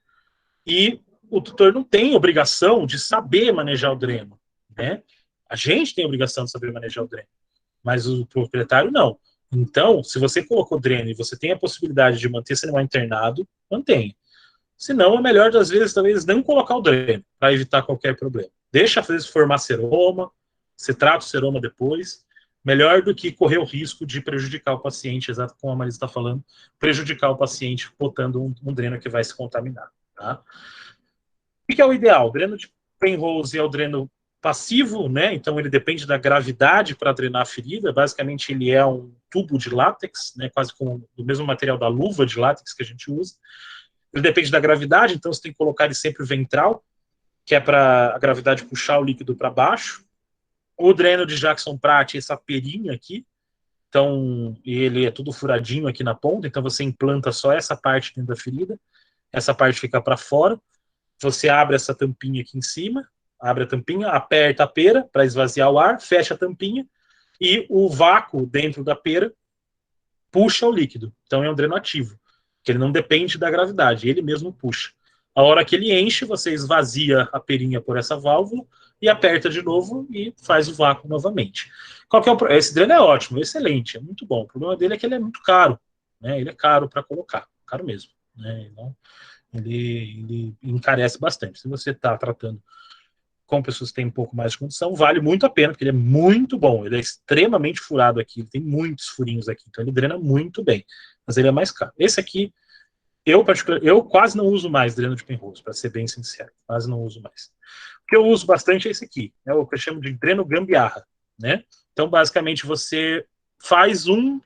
E o tutor não tem obrigação de saber manejar o dreno, né? A gente tem a obrigação de saber manejar o dreno, mas o proprietário não. Então, se você colocou dreno e você tem a possibilidade de manter esse animal internado, mantenha. Se não, é melhor, às vezes, talvez não colocar o dreno, para evitar qualquer problema. Deixa, às vezes, formar seroma, você trata o seroma depois, melhor do que correr o risco de prejudicar o paciente, exato como a Marisa está falando, prejudicar o paciente botando um dreno que vai se contaminar. Tá? O que é o ideal? O dreno de Penrose é o dreno passivo, né? Então ele depende da gravidade para drenar a ferida. Basicamente ele é um tubo de látex, né? Quase com o mesmo material da luva de látex que a gente usa. Ele depende da gravidade, então você tem que colocar ele sempre ventral, que é para a gravidade puxar o líquido para baixo. O dreno de Jackson Pratt é essa perinha aqui, então ele é tudo furadinho aqui na ponta, então você implanta só essa parte dentro da ferida. Essa parte fica para fora, você abre essa tampinha aqui em cima, abre a tampinha, aperta a pera para esvaziar o ar, fecha a tampinha e o vácuo dentro da pera puxa o líquido. Então é um dreno ativo, que ele não depende da gravidade, ele mesmo puxa. A hora que ele enche, você esvazia a perinha por essa válvula e aperta de novo e faz o vácuo novamente. Qual que é o... Esse dreno é ótimo, excelente, é muito bom. O problema dele é que ele é muito caro, né? Ele é caro para colocar, caro mesmo. Né? Então, ele encarece bastante. Se você está tratando com pessoas que têm um pouco mais de condição, vale muito a pena, porque ele é muito bom. Ele é extremamente furado aqui, ele tem muitos furinhos aqui, então ele drena muito bem. Mas ele é mais caro. Esse aqui, eu quase não uso mais dreno de Penrose, para ser bem sincero. Quase não uso mais. O que eu uso bastante é esse aqui, é o que eu chamo de dreno gambiarra. Né? Então, basicamente, você faz um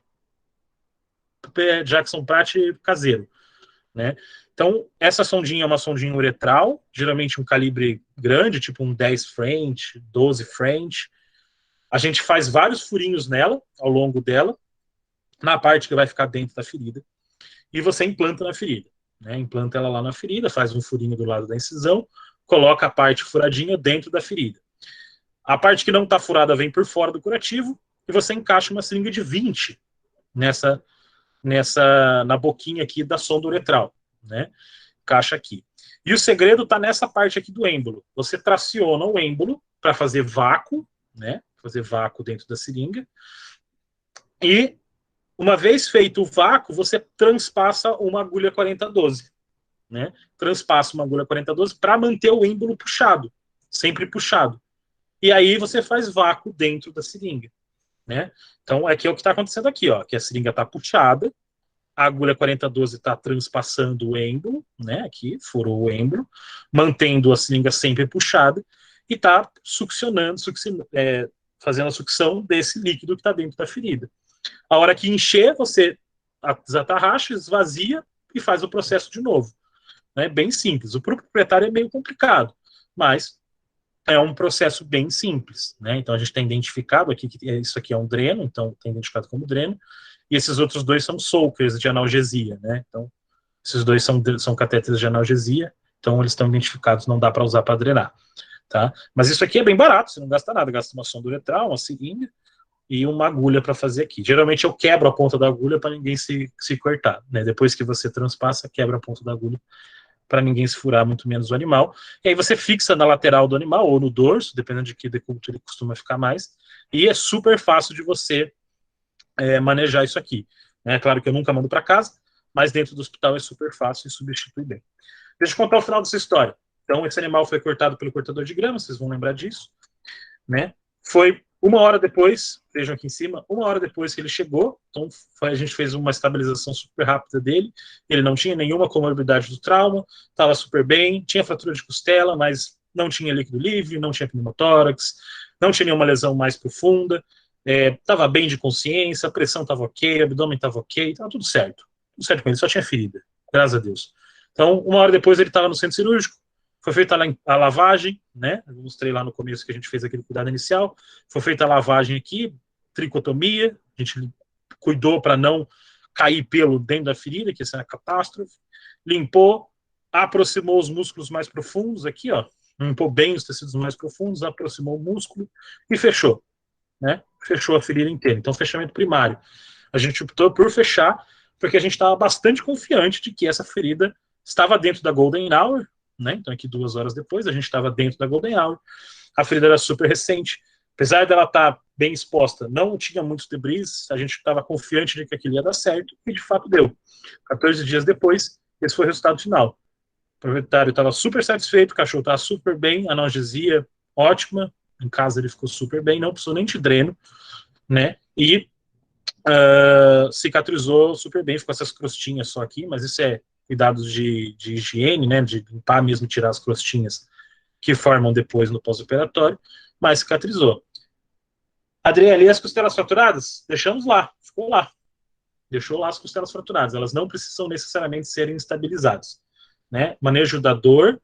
Jackson Pratt caseiro. Né? Então, essa sondinha é uma sondinha uretral, geralmente um calibre grande, tipo um 10 French, 12 French. A gente faz vários furinhos nela, ao longo dela, na parte que vai ficar dentro da ferida, e você implanta na ferida. Né? Implanta ela lá na ferida, faz um furinho do lado da incisão, coloca a parte furadinha dentro da ferida. A parte que não está furada vem por fora do curativo, e você encaixa uma seringa de 20 na boquinha aqui da sonda uretral, né? Encaixa aqui. E o segredo está nessa parte aqui do êmbolo. Você traciona o êmbolo para fazer vácuo, né? Fazer vácuo dentro da seringa. E uma vez feito o vácuo, você transpassa uma agulha 4012, né? Transpassa uma agulha 4012 para manter o êmbolo puxado, sempre puxado. E aí você faz vácuo dentro da seringa. Né? Então, aqui é o que está acontecendo aqui, ó, que a seringa está puxada, a agulha 4012 está transpassando o êmbolo, né, aqui, furou o êmbolo, mantendo a seringa sempre puxada, e está fazendo a sucção desse líquido que está dentro da ferida. A hora que encher, você desatarracha, esvazia e faz o processo de novo. né, bem simples. O proprietário é meio complicado, mas é um processo bem simples, né? Então a gente tem identificado aqui que isso aqui é um dreno, então tem identificado como dreno, e esses outros dois são soakers de analgesia, né? Então esses dois são catéteres de analgesia, então eles estão identificados, não dá para usar para drenar, tá? Mas isso aqui é bem barato, você não gasta nada, gasta uma sonda uretral, uma seringa e uma agulha para fazer aqui. Geralmente eu quebro a ponta da agulha para ninguém se cortar, né? Depois que você transpassa, quebra a ponta da agulha para ninguém se furar, muito menos o animal. E aí você fixa na lateral do animal ou no dorso, dependendo de que decúbito ele costuma ficar mais. E é super fácil de você manejar isso aqui. É claro que eu nunca mando para casa, mas dentro do hospital é super fácil e substitui bem. Deixa eu contar o final dessa história. Então, esse animal foi cortado pelo cortador de grama, vocês vão lembrar disso, né? Foi 1 hora depois, vejam aqui em cima, 1 hora depois que ele chegou, então a gente fez uma estabilização super rápida dele, ele não tinha nenhuma comorbidade do trauma, estava super bem, tinha fratura de costela, mas não tinha líquido livre, não tinha pneumotórax, não tinha nenhuma lesão mais profunda, estava bem de consciência, a pressão estava ok, o abdômen estava ok, estava tudo certo com ele, só tinha ferida, graças a Deus. Então, 1 hora depois ele estava no centro cirúrgico, foi feita a lavagem, né? Eu mostrei lá no começo que a gente fez aquele cuidado inicial. Foi feita a lavagem aqui, tricotomia. A gente cuidou para não cair pelo dentro da ferida, que isso é uma catástrofe. Limpou, aproximou os músculos mais profundos aqui, ó. Limpou bem os tecidos mais profundos, aproximou o músculo e fechou, né? Fechou a ferida inteira. Então, fechamento primário. A gente optou por fechar, porque a gente estava bastante confiante de que essa ferida estava dentro da Golden Hour, né? Então, aqui 2 horas depois, a gente estava dentro da Golden Hour. A ferida era super recente. Apesar dela estar bem exposta, não tinha muitos debris, a gente estava confiante de que aquilo ia dar certo, e de fato deu. 14 dias depois, esse foi o resultado final. O proprietário estava super satisfeito, o cachorro estava super bem, analgesia ótima, em casa ele ficou super bem, não precisou nem de dreno, né? E cicatrizou super bem, ficou essas crostinhas só aqui, mas isso é cuidados de higiene, né, de limpar mesmo, tirar as crostinhas que formam depois no pós-operatório, mas cicatrizou. Adriana, ali as costelas fraturadas? Deixamos lá, ficou lá. Deixou lá as costelas fraturadas, elas não precisam necessariamente serem estabilizadas, né? Manejo da dor,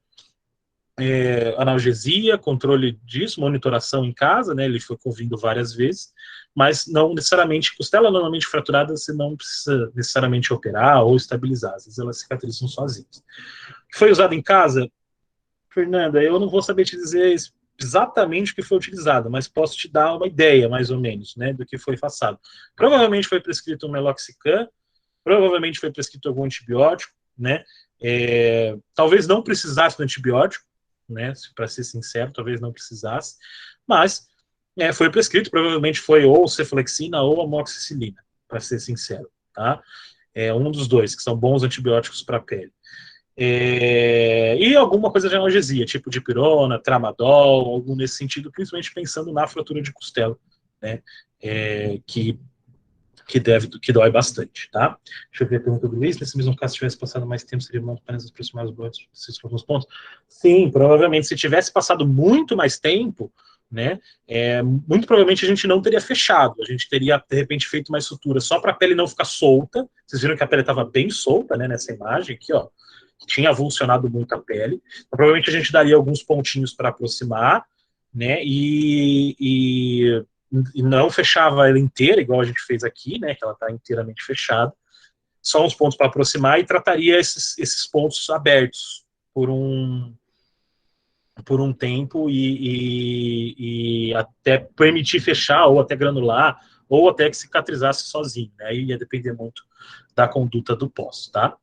analgesia, controle disso, monitoração em casa, né? Ele foi convindo várias vezes, mas não necessariamente, costela normalmente fraturada, você não precisa necessariamente operar ou estabilizar, às vezes elas cicatrizam sozinhas. Foi usado em casa? Fernanda, eu não vou saber te dizer exatamente o que foi utilizado, mas posso te dar uma ideia, mais ou menos, né, do que foi passado. Provavelmente foi prescrito um meloxicam, provavelmente foi prescrito algum antibiótico, né, talvez não precisasse do antibiótico, né, para ser sincero, talvez não precisasse, mas foi prescrito, provavelmente foi ou cefalexina ou amoxicilina, para ser sincero, tá? Um dos dois, que são bons antibióticos para a pele. E alguma coisa de analgesia, tipo dipirona, tramadol, algo nesse sentido, principalmente pensando na fratura de costela, né, que dói bastante, tá? Deixa eu ver a pergunta do Luiz. Nesse mesmo caso, se tivesse passado mais tempo, seria bom apenas aproximar os botes desses alguns pontos? Sim, provavelmente, se tivesse passado muito mais tempo, né, muito provavelmente a gente não teria fechado, a gente teria, de repente, feito mais sutura só para a pele não ficar solta. Vocês viram que a pele estava bem solta, né, nessa imagem aqui, ó, tinha avulsionado muito a pele. Então, provavelmente a gente daria alguns pontinhos para aproximar, né, e não fechava ela inteira, igual a gente fez aqui, né, que ela está inteiramente fechada, só uns pontos para aproximar, e trataria esses pontos abertos por um tempo e até permitir fechar, ou até granular, ou até que cicatrizasse sozinho, né, aí ia depender muito da conduta do pós, tá?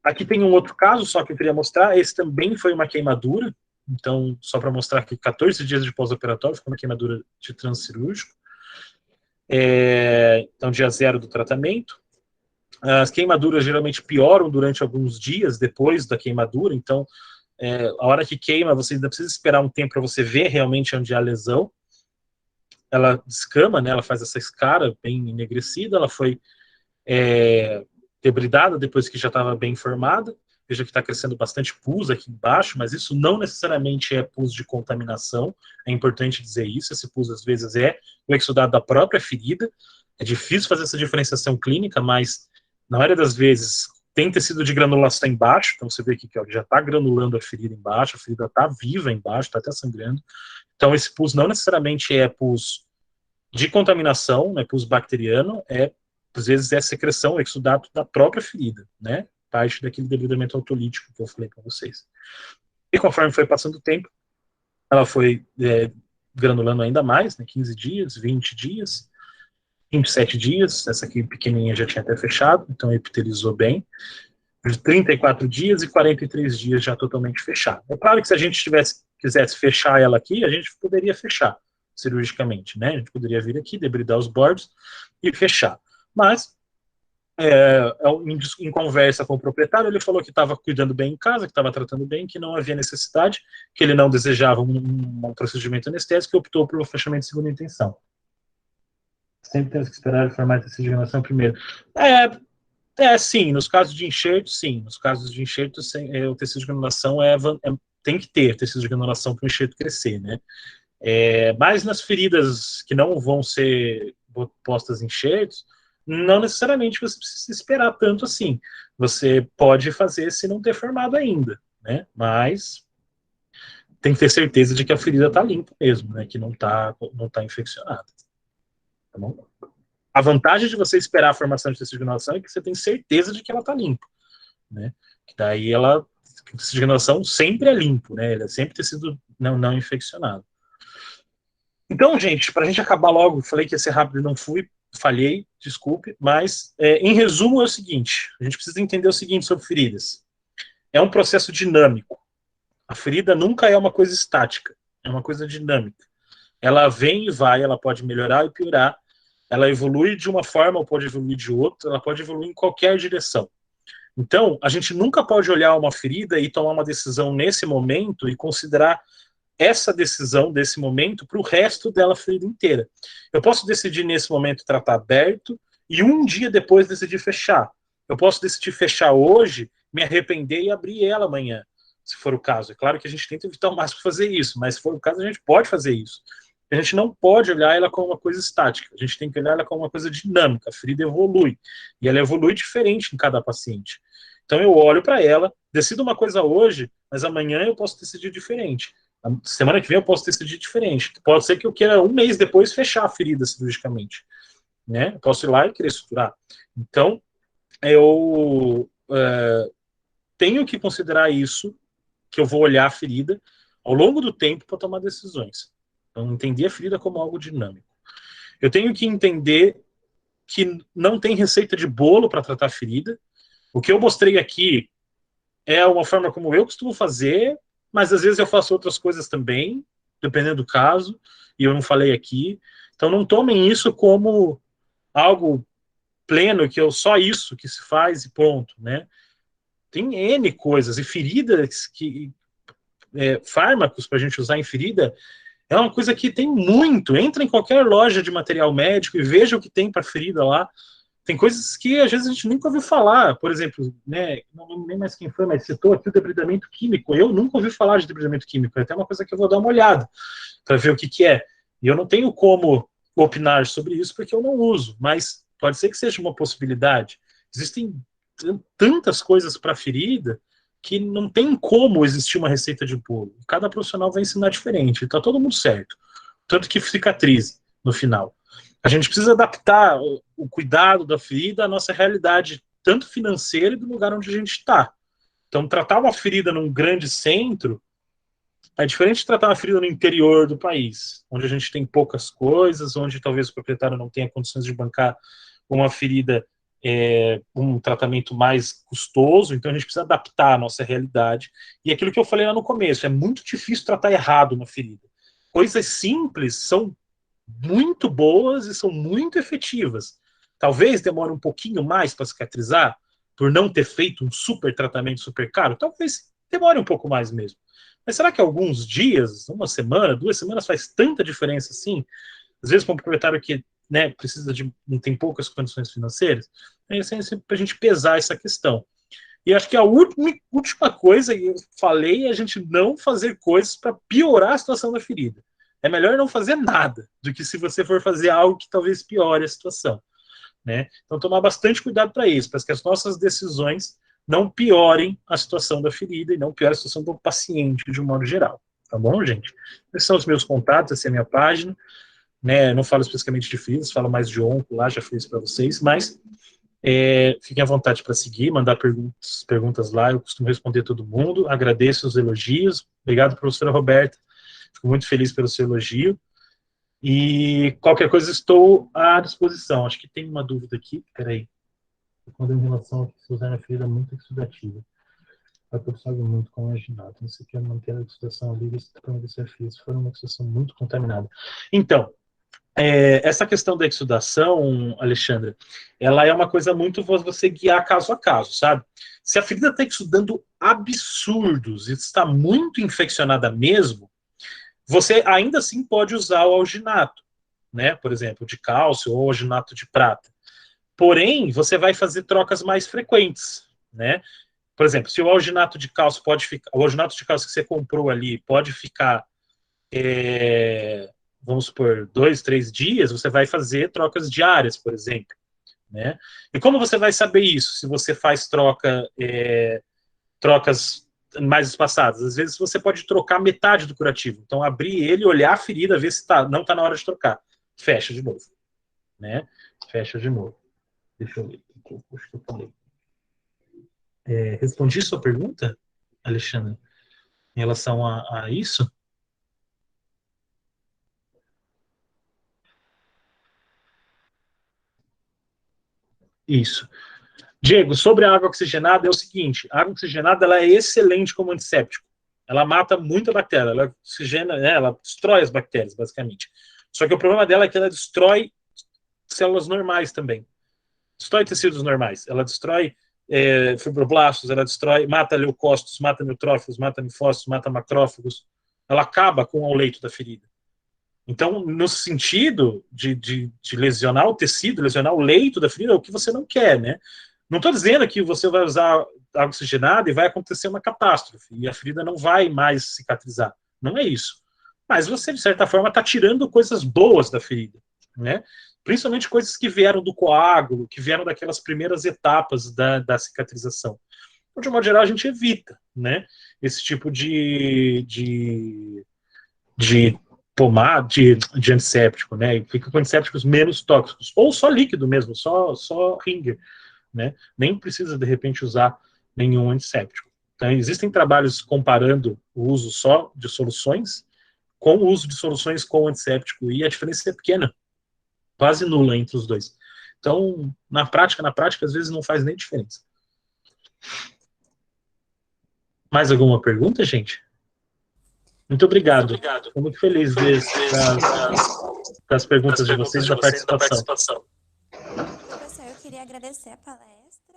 Aqui tem um outro caso, só que eu queria mostrar, esse também foi uma queimadura, então, só para mostrar que 14 dias de pós-operatório, foi uma queimadura de transcirúrgico, então dia 0 do tratamento. As queimaduras geralmente pioram durante alguns dias depois da queimadura, então, a hora que queima, você ainda precisa esperar um tempo para você ver realmente onde há a lesão. Ela descama, né, ela faz essa escara bem enegrecida, ela foi debridada depois que já estava bem formada. Veja que está crescendo bastante pus aqui embaixo, mas isso não necessariamente é pus de contaminação, é importante dizer isso. Esse pus às vezes é o exudado da própria ferida. É difícil fazer essa diferenciação clínica, mas na maioria das vezes, tem tecido de granulação embaixo, então você vê aqui que ó, já está granulando a ferida embaixo, a ferida está viva embaixo, está até sangrando. Então esse pus não necessariamente é pus de contaminação, né, pus bacteriano, às vezes é secreção, exudato da própria ferida, né, parte daquele debridamento autolítico que eu falei para vocês. E conforme foi passando o tempo, ela foi granulando ainda mais, né, 15 dias, 20 dias, 27 dias, essa aqui pequenininha já tinha até fechado, então epitelizou bem, 34 dias e 43 dias já totalmente fechado. É claro que se a gente quisesse fechar ela aqui, a gente poderia fechar cirurgicamente, né? A gente poderia vir aqui, debridar os bordos e fechar. Mas, em conversa com o proprietário, ele falou que estava cuidando bem em casa, que estava tratando bem, que não havia necessidade, que ele não desejava um procedimento anestésico e optou pelo fechamento de segunda intenção. Sempre temos que esperar o formato de oxigenação primeiro. Sim, nos casos de enxerto, sim. Nos casos de enxerto, o tecido de granulação tem que ter tecido de granulação para o enxerto crescer, né? Mas nas feridas que não vão ser postas enxertos, não necessariamente você precisa esperar tanto assim. Você pode fazer se não ter formado ainda, né? Mas tem que ter certeza de que a ferida está limpa mesmo, né? Que não tá infeccionada. Tá bom? A vantagem de você esperar a formação de tecido de granulação é que você tem certeza de que ela está limpa, né? Que daí o tecido de granulação sempre é limpo, né? Ele é sempre tecido não infeccionado. Então, gente, para a gente acabar logo, falei que ia ser rápido e não fui, falhei, desculpe, mas em resumo é o seguinte, a gente precisa entender o seguinte sobre feridas. É um processo dinâmico. A ferida nunca é uma coisa estática, é uma coisa dinâmica. Ela vem e vai, ela pode melhorar e piorar, ela evolui de uma forma ou pode evoluir de outra, ela pode evoluir em qualquer direção. Então, a gente nunca pode olhar uma ferida e tomar uma decisão nesse momento e considerar essa decisão desse momento para o resto dela ferida inteira. Eu posso decidir nesse momento tratar aberto e um dia depois decidir fechar. Eu posso decidir fechar hoje, me arrepender e abrir ela amanhã, se for o caso. É claro que a gente tenta evitar o máximo fazer isso, mas se for o caso a gente pode fazer isso. A gente não pode olhar ela como uma coisa estática, a gente tem que olhar ela como uma coisa dinâmica. A ferida evolui, e ela evolui diferente em cada paciente. Então eu olho para ela, decido uma coisa hoje, mas amanhã eu posso decidir diferente. Semana que vem eu posso decidir diferente. Pode ser que eu queira um mês depois fechar a ferida cirurgicamente, né? Eu posso ir lá e querer suturar. Então eu tenho que considerar isso, que eu vou olhar a ferida ao longo do tempo para tomar decisões. Então, entender a ferida como algo dinâmico. Eu tenho que entender que não tem receita de bolo para tratar a ferida. O que eu mostrei aqui é uma forma como eu costumo fazer, mas às vezes eu faço outras coisas também, dependendo do caso, e eu não falei aqui. Então, não tomem isso como algo pleno, que é só isso que se faz e ponto, né? Tem N coisas, e feridas fármacos para a gente usar em ferida é uma coisa que tem muito. Entra em qualquer loja de material médico e veja o que tem para ferida lá. Tem coisas que às vezes a gente nunca ouviu falar. Por exemplo, né, não lembro nem mais quem foi, mas citou aqui o debridamento químico. Eu nunca ouvi falar de debridamento químico. É até uma coisa que eu vou dar uma olhada para ver o que é. E eu não tenho como opinar sobre isso porque eu não uso, mas pode ser que seja uma possibilidade. Existem tantas coisas para ferida que não tem como existir uma receita de bolo. Cada profissional vai ensinar diferente. Está todo mundo certo. Tanto que cicatrize no final. A gente precisa adaptar o cuidado da ferida à nossa realidade, tanto financeira e do lugar onde a gente está. Então, tratar uma ferida num grande centro é diferente de tratar uma ferida no interior do país, onde a gente tem poucas coisas, onde talvez o proprietário não tenha condições de bancar uma ferida, um tratamento mais custoso. Então a gente precisa adaptar a nossa realidade. E aquilo que eu falei lá no começo, é muito difícil tratar errado uma ferida. Coisas simples são muito boas e são muito efetivas. Talvez demore um pouquinho mais para cicatrizar, por não ter feito um super tratamento super caro, talvez demore um pouco mais mesmo. Mas será que alguns dias, uma semana, 2 semanas faz tanta diferença assim? Às vezes para um proprietário que, né, não tem poucas condições financeiras, é sempre para a gente pesar essa questão. E acho que a última coisa que eu falei é a gente não fazer coisas para piorar a situação da ferida. É melhor não fazer nada do que se você for fazer algo que talvez piore a situação, né? Então tomar bastante cuidado para isso, para que as nossas decisões não piorem a situação da ferida e não piorem a situação do paciente de um modo geral. Tá bom, gente? Esses são os meus contatos, essa é a minha página. Né? Não falo especificamente de feridas, falo mais de onco lá, já fiz para vocês, mas fiquem à vontade para seguir, mandar perguntas lá, eu costumo responder todo mundo, agradeço os elogios, obrigado, professora Roberta, fico muito feliz pelo seu elogio, e qualquer coisa estou à disposição. Acho que tem uma dúvida aqui, peraí, quando em relação ao que se usar na ferida muito exudativa, a pessoa sabe muito com o aginato, você quer manter a exudação livre, para você fez, se for uma exudação muito contaminada. Então, essa questão da exudação, Alexandra, ela é uma coisa muito você guiar caso a caso, sabe? Se a ferida está exudando absurdos e está muito infeccionada mesmo, você ainda assim pode usar o alginato, né? Por exemplo, de cálcio ou alginato de prata. Porém, você vai fazer trocas mais frequentes, né? Por exemplo, se o alginato de cálcio pode ficar, o alginato de cálcio que você comprou ali pode ficar vamos supor, 2, 3 dias, você vai fazer trocas diárias, por exemplo. Né? E como você vai saber isso? Se você faz trocas mais espaçadas. Às vezes você pode trocar metade do curativo. Então, abrir ele, olhar a ferida, ver se não está na hora de trocar. Fecha de novo. Né? Fecha de novo. Deixa eu ver. Acho que eu falei. Respondi sua pergunta, Alexandre, em relação a isso? Isso. Diego, sobre a água oxigenada é o seguinte, a água oxigenada ela é excelente como antisséptico. Ela mata muita bactéria, ela oxigena, né, ela destrói as bactérias, basicamente. Só que o problema dela é que ela destrói células normais também. Destrói tecidos normais. Ela destrói fibroblastos, ela destrói, mata leucócitos, mata neutrófilos, mata linfócitos, mata macrófagos. Ela acaba com o leito da ferida. Então, no sentido de lesionar o tecido, lesionar o leito da ferida, é o que você não quer, né? Não estou dizendo que você vai usar água oxigenada e vai acontecer uma catástrofe e a ferida não vai mais cicatrizar. Não é isso. Mas você, de certa forma, está tirando coisas boas da ferida, né? Principalmente coisas que vieram do coágulo, que vieram daquelas primeiras etapas da cicatrização. Então, de modo geral, a gente evita, né? Esse tipo de pomada, de antisséptico, né? Fica com antissépticos menos tóxicos, ou só líquido mesmo, só ringer, né? Nem precisa, de repente, usar nenhum antisséptico. Então, existem trabalhos comparando o uso só de soluções com o uso de soluções com antisséptico, e a diferença é pequena, quase nula entre os dois. Então, na prática, às vezes não faz nem diferença. Mais alguma pergunta, gente? Muito obrigado. Estou muito feliz das perguntas de vocês e da participação. Professor, eu queria agradecer a palestra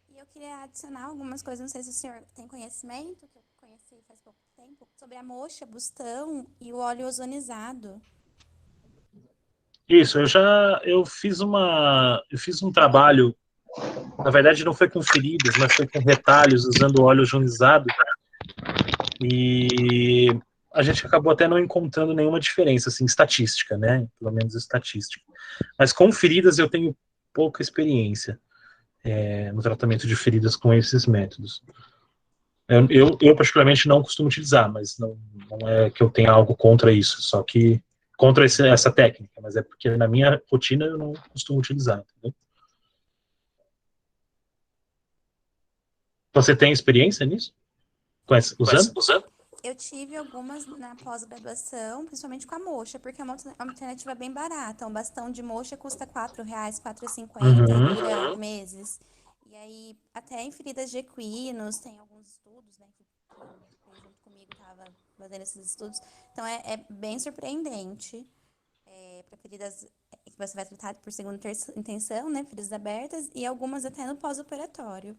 e eu queria adicionar algumas coisas, não sei se o senhor tem conhecimento, que eu conheci faz pouco tempo, sobre a moxa, bustão e o óleo ozonizado. Isso, eu fiz um trabalho, na verdade não foi com feridas, mas foi com retalhos, usando óleo ozonizado, e a gente acabou até não encontrando nenhuma diferença, assim, estatística, né? Pelo menos estatística. Mas com feridas eu tenho pouca experiência no tratamento de feridas com esses métodos. Eu particularmente não costumo utilizar, mas não é que eu tenha algo contra isso, só que contra essa técnica, mas é porque na minha rotina eu não costumo utilizar, entendeu? Você tem experiência nisso? Usando? Eu tive algumas na pós-graduação, principalmente com a moxa, porque é uma alternativa bem barata. Um bastão de moxa custa R$4, R$4,50 e dura meses. E aí, até em feridas de equinos, tem alguns estudos, né, que quem junto comigo estava fazendo esses estudos. Então, é bem surpreendente para feridas que você vai tratar por segunda e terceira intenção, né, feridas abertas, e algumas até no pós-operatório.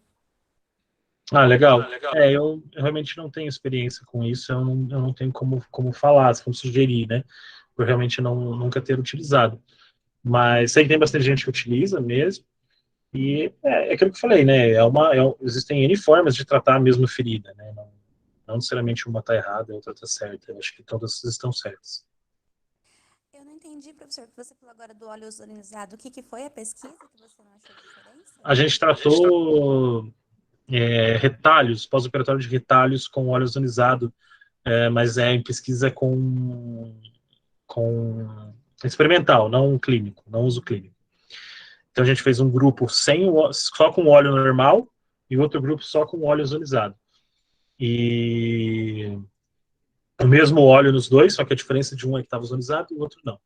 Ah, legal. Eu realmente não tenho experiência com isso, eu não tenho como falar, como sugerir, né? Por realmente nunca ter utilizado. Mas sei que tem bastante gente que utiliza mesmo, e é aquilo que eu falei, né? Existem N formas de tratar a mesma ferida, né? Não necessariamente uma está errada, a outra está certa. Eu acho que todas estão certas. Eu não entendi, professor, que você falou agora do óleo ozonizado. O que foi a pesquisa que você não achou diferença? A gente tratou retalhos, pós-operatório de retalhos com óleo ozonizado, mas é em pesquisa com experimental, não clínico, não uso clínico. Então a gente fez um grupo só com óleo normal e outro grupo só com óleo ozonizado. E o mesmo óleo nos dois, só que a diferença de um é que estava ozonizado e o outro não.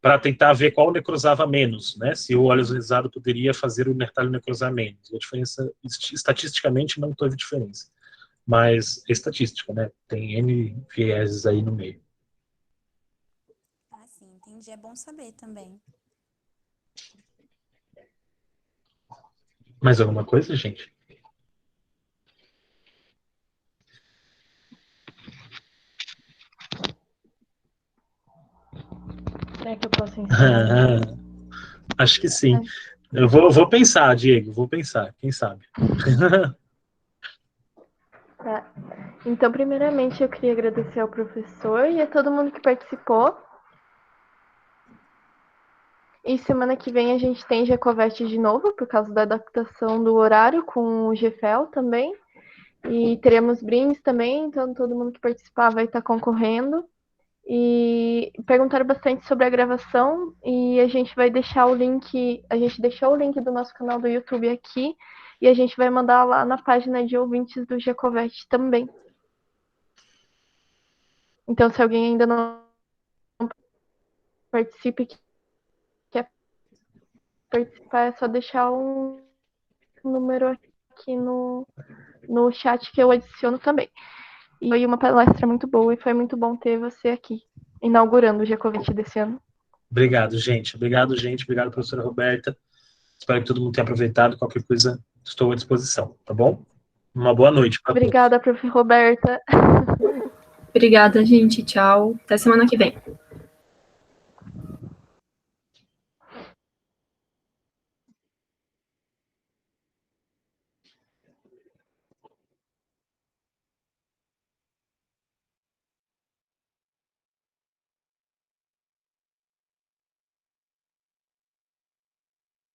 Para tentar ver qual necrosava menos, né? Se o óleo ozonizado poderia fazer o retalho necrosar menos. A diferença, estatisticamente, não teve diferença. Mas é estatística, né? Tem N vieses aí no meio. Ah, sim, entendi. É bom saber também. Mais alguma coisa, gente? Será que eu posso encerrar? Acho que sim. Eu vou pensar, Diego, vou pensar, quem sabe. Tá. Então, primeiramente, eu queria agradecer ao professor e a todo mundo que participou. E semana que vem a gente tem Jacovete de novo, por causa da adaptação do horário com o GFEL também. E teremos brindes também, então todo mundo que participar vai estar concorrendo. E perguntaram bastante sobre a gravação e a gente vai deixar o link, a gente deixou o link do nosso canal do YouTube aqui e a gente vai mandar lá na página de ouvintes do Jacovete também. Então, se alguém ainda não participe, quer participar, é só deixar um número aqui no chat que eu adiciono também. E foi uma palestra muito boa e foi muito bom ter você aqui, inaugurando o Jacovete desse ano. Obrigado, gente. Obrigado, professora Roberta. Espero que todo mundo tenha aproveitado. Qualquer coisa, estou à disposição, tá bom? Uma boa noite para todos. Obrigada, prof. Roberta. Obrigada, gente. Tchau. Até semana que vem.